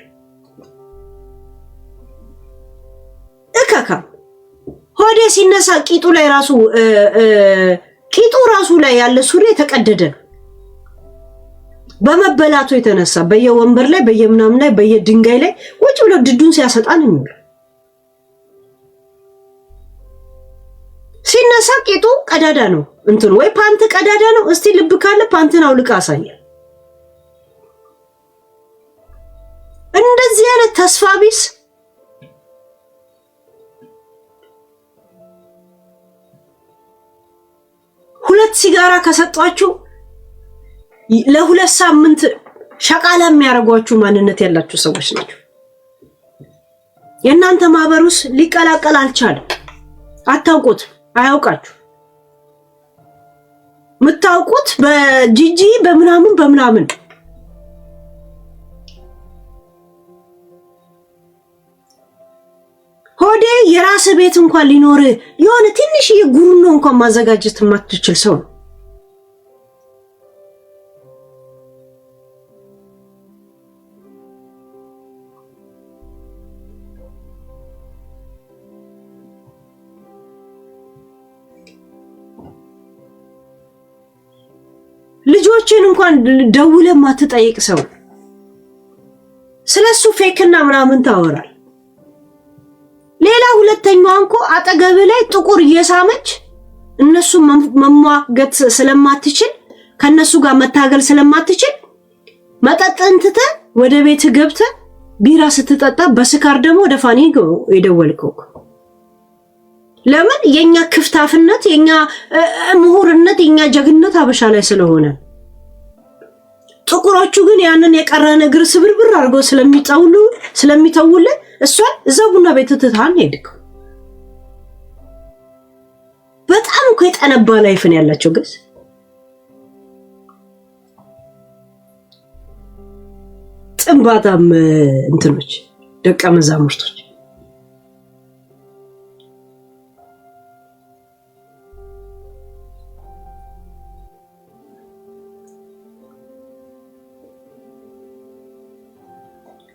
ሆዴ ሲነሳ ቂጡ ራሱ ላይ ያለ ሱሪ ተቀደደ በመበላቱ የተነሳ በየወንበር ላይ በየምናም ላይ በየድንጋይ ላይ ቁጭ ብሎ ድዱን ሲያሰጣን ነው። ሲነሳ ቂጡ ቀዳዳ ነው እንትን ወይ ፓንት ቀዳዳ ነው። እስቲ ልብ ካለ ፓንትን አውልቃ አሳየ። እንደዚህ አይነት ተስፋ ቢስ ሁለት ሲጋራ ከሰጧችሁ ለሁለት ሳምንት ሸቃላ የሚያረጓችሁ ማንነት ያላችሁ ሰዎች ናቸው። የእናንተ ማህበሩስ ሊቀላቀል አልቻለም። አታውቁት፣ አያውቃችሁ። ምታውቁት በጂጂ በምናምን ሆዴ የራስ ቤት እንኳን ሊኖር የሆነ ትንሽ የጉሩኖ እንኳን ማዘጋጀት የማትችል ሰው ነው። ልጆችን እንኳን ደውለ ማትጠይቅ ሰው ስለሱ ፌክና ምናምን ታወራል። ሌላ ሁለተኛዋ እንኳ አጠገብ ላይ ጥቁር እየሳመች እነሱ መሟገት ስለማትችል ከነሱ ጋር መታገል ስለማትችል መጠጥን ትተህ ወደ ቤት ገብተህ ቢራ ስትጠጣ በስካር ደግሞ ወደ ፋኒ የደወልከው ለምን? የኛ ክፍታፍነት፣ የኛ ምሁርነት፣ የኛ ጀግንነት አበሻ ላይ ስለሆነ። ጥቁሮቹ ግን ያንን የቀረ ነገር ስብርብር አድርገው ስለሚተውል እሷን እዛው ቡና ቤት ትታን ሄድክ። በጣም እኮ የጠነባ ላይፍን ያላቸው ግስ ጥንባታም እንትኖች ደቀ መዛሙርቶች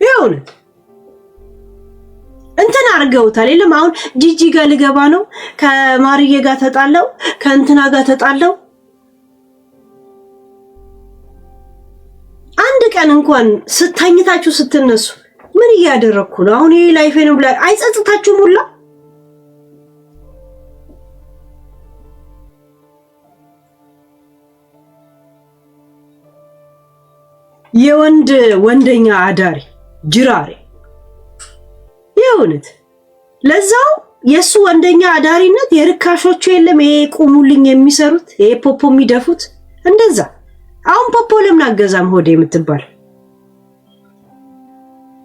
ይሁን እንትን አርገውታል። የለም አሁን ጂጂ ጋር ልገባ ነው፣ ከማርዬ ጋር ተጣለው፣ ከእንትና ጋር ተጣለው። አንድ ቀን እንኳን ስተኝታችሁ ስትነሱ ምን እያደረኩ ነው አሁን ይሄ ላይፌ ነው ብላ አይጸጽታችሁም? ሁላ ወንደኛ አዳሪ ጅራሬ የሆነት ለዛው የሱ ወንደኛ አዳሪነት የርካሾቹ የለም። ይሄ ቁሙልኝ የሚሰሩት ይሄ ፖፖ የሚደፉት እንደዛ። አሁን ፖፖ ለምን አገዛም? ሆዴ የምትባል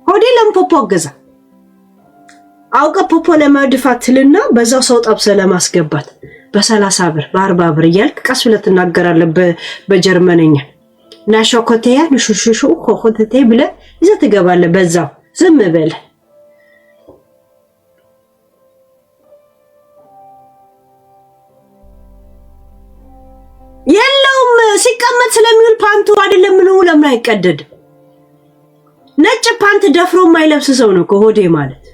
ሆዴ ለምን ፖፖ አገዛ? አውቀ ፖፖ ለማድፋትልና በዛው ሰው ጠብሰ ለማስገባት በ30 ብር በ40 ብር እያልክ ቀስ ብለህ ትናገራለህ በጀርመንኛ ናሾኮቴያ ንሹሹሹ ኮኮቴ ብለህ ይዘህ ትገባለህ። በዛው ዝም በል የለውም። ሲቀመጥ ስለሚውል ፓንቱ አይደለም ነው ለምን አይቀደድም? ነጭ ፓንት ደፍሮ የማይለብስ ሰው ነው ሆዴ ማለት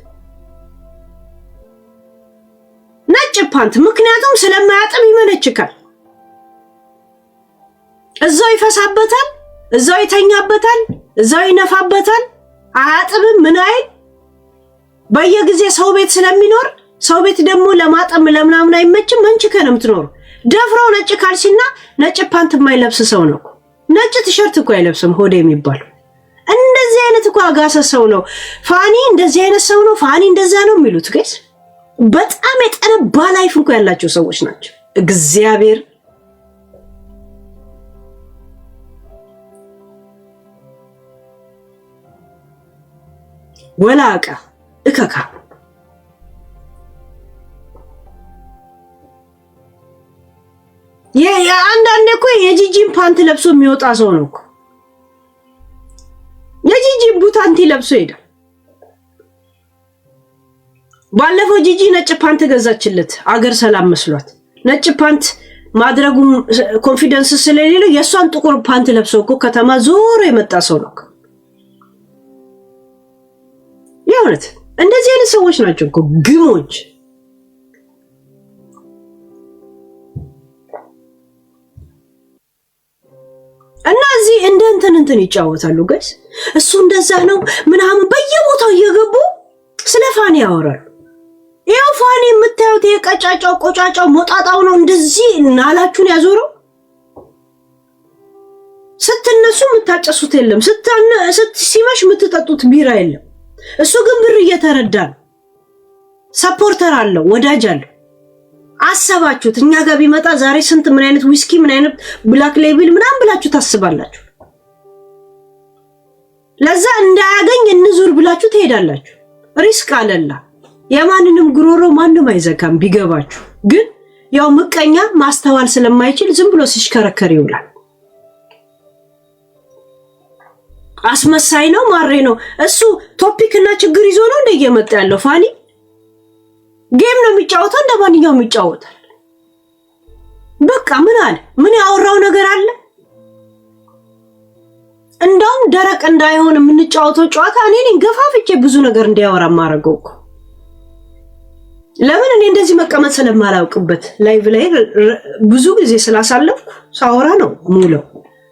ነጭ ፓንት። ምክንያቱም ስለማያጥብ ይመነችካል። እዛው ይፈሳበታል፣ እዛው ይተኛበታል፣ እዛው ይነፋበታል። አያጥብም። ምን አይል በየጊዜ ሰው ቤት ስለሚኖር ሰው ቤት ደግሞ ለማጠም ለምናምን አይመችም። መንችከንም ትኖር ደፍሮ ነጭ ካልሲና ነጭ ፓንት የማይለብስ ሰው ነው። ነጭ ቲሸርት እኮ አይለብስም ሆዴ የሚባል። እንደዚህ አይነት እኮ አጋሰ ሰው ነው ፋኒ። እንደዚህ አይነት ሰው ነው ፋኒ። እንደዛ ነው የሚሉት ጋይስ። በጣም የጠነባ ላይፍ እንኳን ያላቸው ሰዎች ናቸው። እግዚአብሔር ወላቃ እከካ አንዳንዴ እኮ የጂጂን ፓንት ለብሶ የሚወጣ ሰው ነው እኮ። የጂጂን ቡታንቲ ለብሶ ሄደ። ባለፈው ጂጂ ነጭ ፓንት ገዛችለት አገር ሰላም መስሏት። ነጭ ፓንት ማድረጉም ኮንፊደንስ ስለሌለው የሷን ጥቁር ፓንት ለብሶ እኮ ከተማ ዞሮ የመጣ ሰው ነው። የእውነት እንደዚህ አይነት ሰዎች ናቸው እኮ ግሞች። እና እዚህ እንትን ይጫወታሉ ጋይስ። እሱ እንደዛ ነው ምናምን በየቦታው እየገቡ ስለ ፋኒ ያወራሉ። ይሄው ፋኒ እኔ የምታዩት የቀጫጫው ቆጫጫው ሞጣጣው ነው እንደዚህ ናላችሁን ያዞረው። ስትነሱ የምታጨሱት የለም፣ ሲመሽ የምትጠጡት ቢራ የለም። እሱ ግን ብር እየተረዳ ነው። ሰፖርተር አለው፣ ወዳጅ አለው። አሰባችሁት እኛ ጋር ቢመጣ ዛሬ ስንት ምን አይነት ዊስኪ ምን አይነት ብላክ ሌብል ምናምን ብላችሁ ታስባላችሁ። ለዛ እንዳያገኝ እንዙር ብላችሁ ትሄዳላችሁ። ሪስክ አለላ የማንንም ጉሮሮ ማንም አይዘጋም ቢገባችሁ። ግን ያው ምቀኛ ማስተዋል ስለማይችል ዝም ብሎ ሲሽከረከር ይውላል። አስመሳይ ነው፣ ማሬ ነው። እሱ ቶፒክ እና ችግር ይዞ ነው እንደየመጣ ያለው። ፋኒ ጌም ነው የሚጫወተው፣ እንደማንኛውም ይጫወታል። በቃ ምን አለ? ምን ያወራው ነገር አለ? እንደውም ደረቅ እንዳይሆን የምንጫወተው ጨዋታ እኔ ነኝ ገፋፍቼ ብዙ ነገር እንዲያወራ ማረገው እኮ። ለምን እኔ እንደዚህ መቀመጥ ስለማላውቅበት ላይቭ ላይ ብዙ ጊዜ ስላሳለፍኩ ሳወራ ነው ሙለው።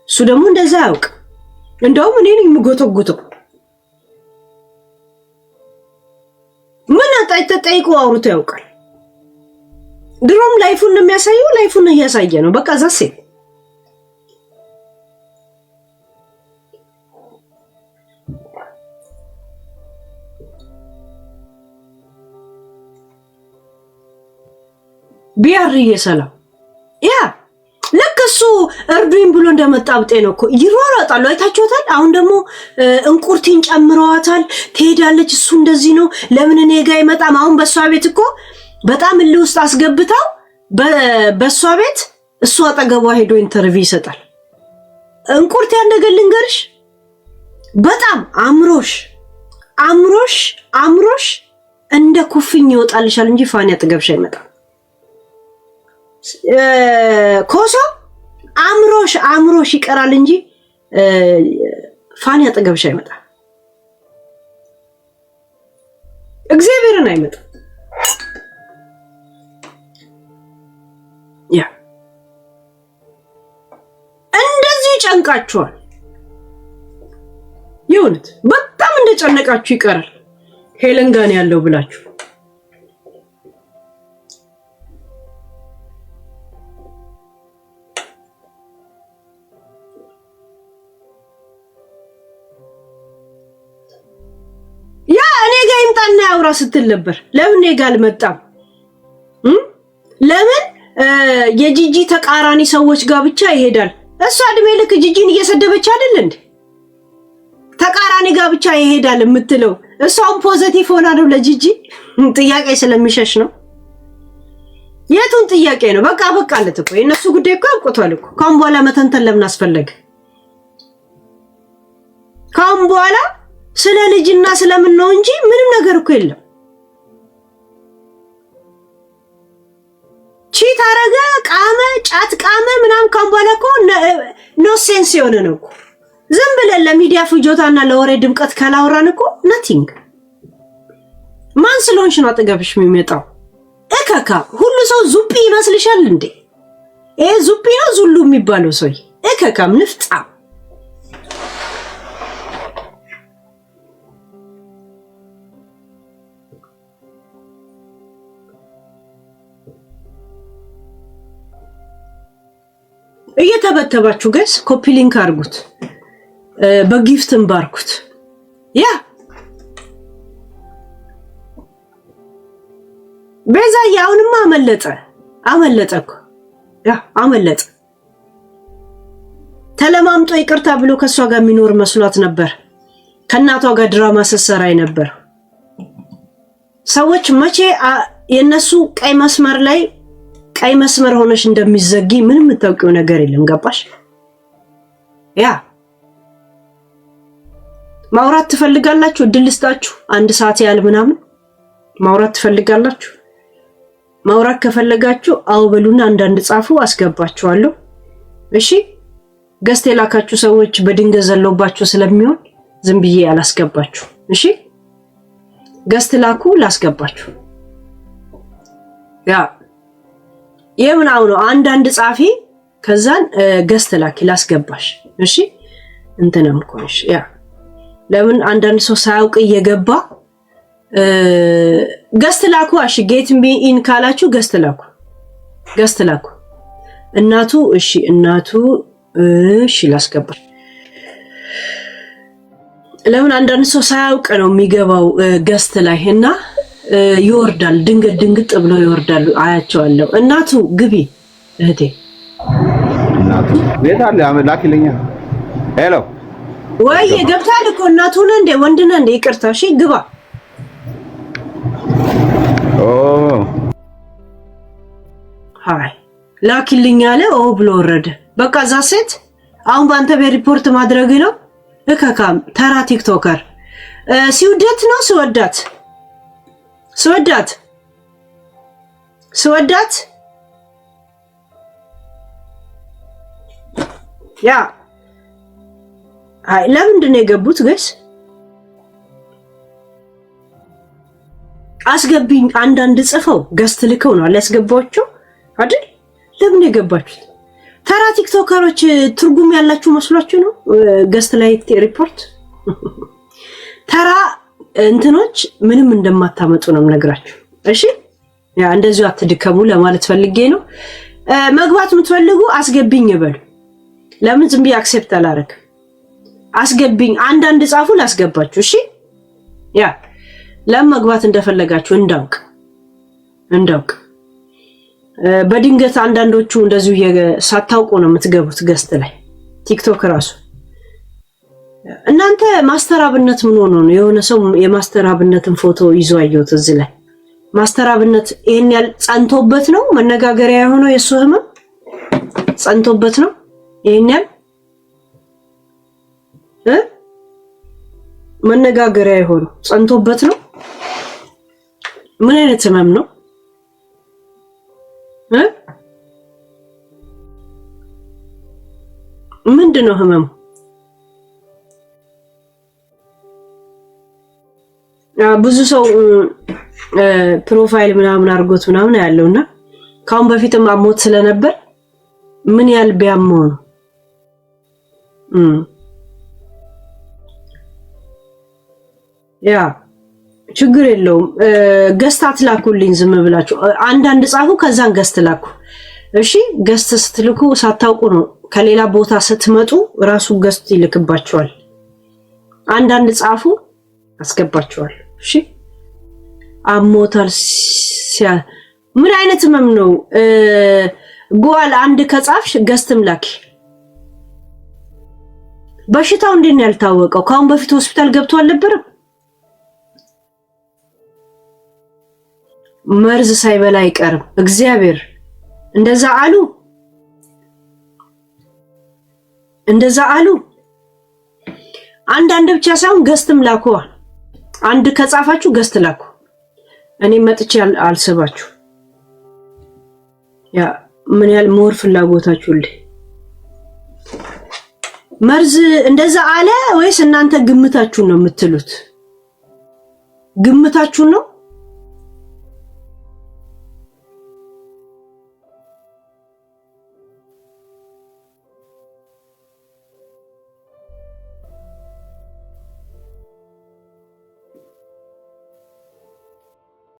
እሱ ደግሞ እንደዛ ያውቅ። እንደውም እኔ ነኝ የምጎተጉተው። ምን አጣይተጠይቁ አውሩት ያውቃል። ድሮም ላይፉን ነው የሚያሳየው፣ ላይፉን እያሳየ ነው። በቃ ዛሴ ቢያርዬ ሰላም ያ ልክ እሱ እርዱኝ ብሎ እንደመጣ ብጤ ነው እኮ ይሯሯጣሉ። አይታችኋታል። አሁን ደግሞ እንቁርቲን ጨምረዋታል። ትሄዳለች። እሱ እንደዚህ ነው ለምን እኔ ጋር ይመጣም? አሁን በሷ ቤት እኮ በጣም እልህ ውስጥ አስገብታው በሷ ቤት እሱ አጠገቧ ሄዶ ኢንተርቪው ይሰጣል። እንቁርቲ ያንደገል ልንገርሽ፣ በጣም አምሮሽ እንደ ኩፍኝ ይወጣልሻል እንጂ ፋኒ አጠገብሽ አይመጣም። ኮሶ አምሮሽ ይቀራል እንጂ ፋኒ አጠገብሽ አይመጣም። እግዚአብሔርን አይመጣም። ያ እንደዚህ ጨንቃችኋል። ይሁንት በጣም እንደጨነቃችሁ ይቀራል። ሄለን ጋር ያለው ብላችሁ እና ያውራ ስትል ነበር። ለምን እኔ ጋር አልመጣም? ለምን የጂጂ ተቃራኒ ሰዎች ጋር ብቻ ይሄዳል? እሷ እድሜ ልክ ጂጂን እየሰደበች አይደል እንዴ? ተቃራኒ ጋር ብቻ ይሄዳል የምትለው እሷም ፖዚቲቭ ሆና ነው ለጂጂ ጥያቄ ስለሚሸሽ ነው። የቱን ጥያቄ ነው? በቃ አለት እኮ የነሱ ጉዳይ እኮ አብቅቷል እኮ። ካሁን በኋላ መተንተን ለምን አስፈለገ? ካሁን በኋላ ስለ ልጅና ስለምን ነው እንጂ ምንም ነገር እኮ የለም። ቺት አረገ፣ ቃመ፣ ጫት ቃመ ምናምን ካሁን በኋላ እኮ ኖ ሴንስ የሆነ ነው እኮ። ዝም ብለን ለሚዲያ ፍጆታና ለወሬ ድምቀት ካላወራን እኮ ናቲንግ። ማን ስለሆንሽ ነው አጠገብሽ የሚመጣው? እከካ ሁሉ ሰው ዙጲ ይመስልሻል እንዴ? ይሄ ዙጲ ነው ዙሉ የሚባለው ሰው እከካም ንፍጣ። እየተበተባችሁ ጋይስ ኮፒ ሊንክ አድርጉት፣ በጊፍትም ባርኩት። ያ ቤዛ ያውንማ አመለጠ እኮ ያ አመለጠ። ተለማምጦ ይቅርታ ብሎ ከሷ ጋር የሚኖር መስሏት ነበር። ከናቷ ጋር ድራማ ሰሰራይ ነበር። ሰዎች መቼ የነሱ ቀይ መስመር ሆነሽ እንደሚዘጊ ምንም የምታውቂው ነገር የለም። ገባሽ? ያ ማውራት ትፈልጋላችሁ? እድል ልስጣችሁ። 1 ሰዓት ያህል ምናምን ማውራት ትፈልጋላችሁ? ማውራት ከፈለጋችሁ አው በሉና አንዳንድ ጻፉ፣ አስገባችኋለሁ። እሺ ገስት የላካችሁ ሰዎች በድንገት ዘለውባችሁ ስለሚሆን ዝም ብዬ አላስገባችሁ። እሺ ገስት ላኩ፣ ላስገባችሁ። ያ የምናው ነው አንዳንድ ጻፊ፣ ከዛን ገስት ላኪ ላስገባሽ። እሺ እንትንም ኮንሽ ያ ለምን አንዳንድ ሰው ሳያውቅ እየገባ ገስት ላኩ። እሺ ጌት ሚ ኢን ካላችሁ ገስት ላኩ። እናቱ እሺ እናቱ እሺ ላስገባሽ። ለምን አንዳንድ ሰው ሳያውቅ ነው የሚገባው ገስት ላይ እና ይወርዳል። ድንግጥ ብሎ ይወርዳሉ። አያቸዋለሁ። እናቱ ግቢ እህቴ። እናቱ ቤት አለ አምላክልኛ። ሄሎ ወይ ገብታል እኮ እናቱ ነህ እንዴ? ወንድ ነህ እንዴ? ይቅርታ እሺ ግባ። ኦ ሃይ ላኪልኝ አለ። ኦ ብሎ ወረደ። በቃ እዛ ሴት አሁን በአንተ በሪፖርት ማድረግ ነው። እከካም ተራ ቲክቶከር ሲውደት ነው። ስወዳት ያ አይ ለምንድን ነው የገቡት? ገስ አስገቢኝ አንዳንድ ጽፈው ገስት ልከው ነው አላስገባቸው አይደል? ለምን የገባችሁት? ተራ ቲክቶከሮች ትርጉም ያላችሁ መስሏችሁ ነው ገስት ላይ ሪፖርት ተራ እንትኖች ምንም እንደማታመጡ ነው የምነግራችሁ። እሺ ያ እንደዚሁ አትድከሙ ለማለት ፈልጌ ነው። መግባት የምትፈልጉ አስገቢኝ በሉ። ለምን ዝም ብዬ አክሴፕት አላረግም? አስገቢኝ አንዳንድ ጻፉ ላስገባችሁ። እሺ ያ ለምን መግባት እንደፈለጋችሁ እንዳውቅ በድንገት አንዳንዶቹ እንደዚሁ ሳታውቁ ነው የምትገቡት ገስት ላይ ቲክቶክ ራሱ። እናንተ ማስተራብነት ምን ሆኖ ነው? የሆነ ሰው የማስተራብነትን ፎቶ ይዞ አየሁት እዚህ ላይ። ማስተራብነት ይሄን ያህል ጸንቶበት ነው መነጋገሪያ የሆነው? የሱ ህመም ጸንቶበት ነው ይሄን ያህል መነጋገሪያ የሆነው? ጸንቶበት ነው? ምን አይነት ህመም ነው? ምንድነው ህመሙ? ብዙ ሰው ፕሮፋይል ምናምን አድርጎት ምናምን ያለውና ካሁን በፊትም አሞት ስለነበር ምን ያህል ቢያመው ነው? ያ ችግር የለውም። ገስት አትላኩልኝ ዝም ብላችሁ አንዳንድ ጻፉ፣ ከዛን ገስት ላኩ። እሺ ገስት ስትልኩ ሳታውቁ ነው ከሌላ ቦታ ስትመጡ ራሱ ገስት ይልክባችኋል። አንዳንድ ጻፉ አስገባችኋል። እሺ አሞታል ምን አይነት ህመም ነው? ጓል አንድ ከጻፍሽ ገስትም ላኪ። በሽታው እንዴት ነው ያልታወቀው? ካሁን በፊት ሆስፒታል ገብቶ አልነበረም? መርዝ ሳይበላ አይቀርም። እግዚአብሔር እንደዛ አሉ። አንዳንድ ብቻ ሳይሆን ገስትም ላኩ። አንድ ከጻፋችሁ ገስት ላኩ። እኔ መጥቼ አልሰባችሁ። ያ ምን ያህል ሞር ፍላጎታችሁልኝ። መርዝ እንደዛ አለ ወይስ እናንተ ግምታችሁን ነው የምትሉት? ግምታችሁን ነው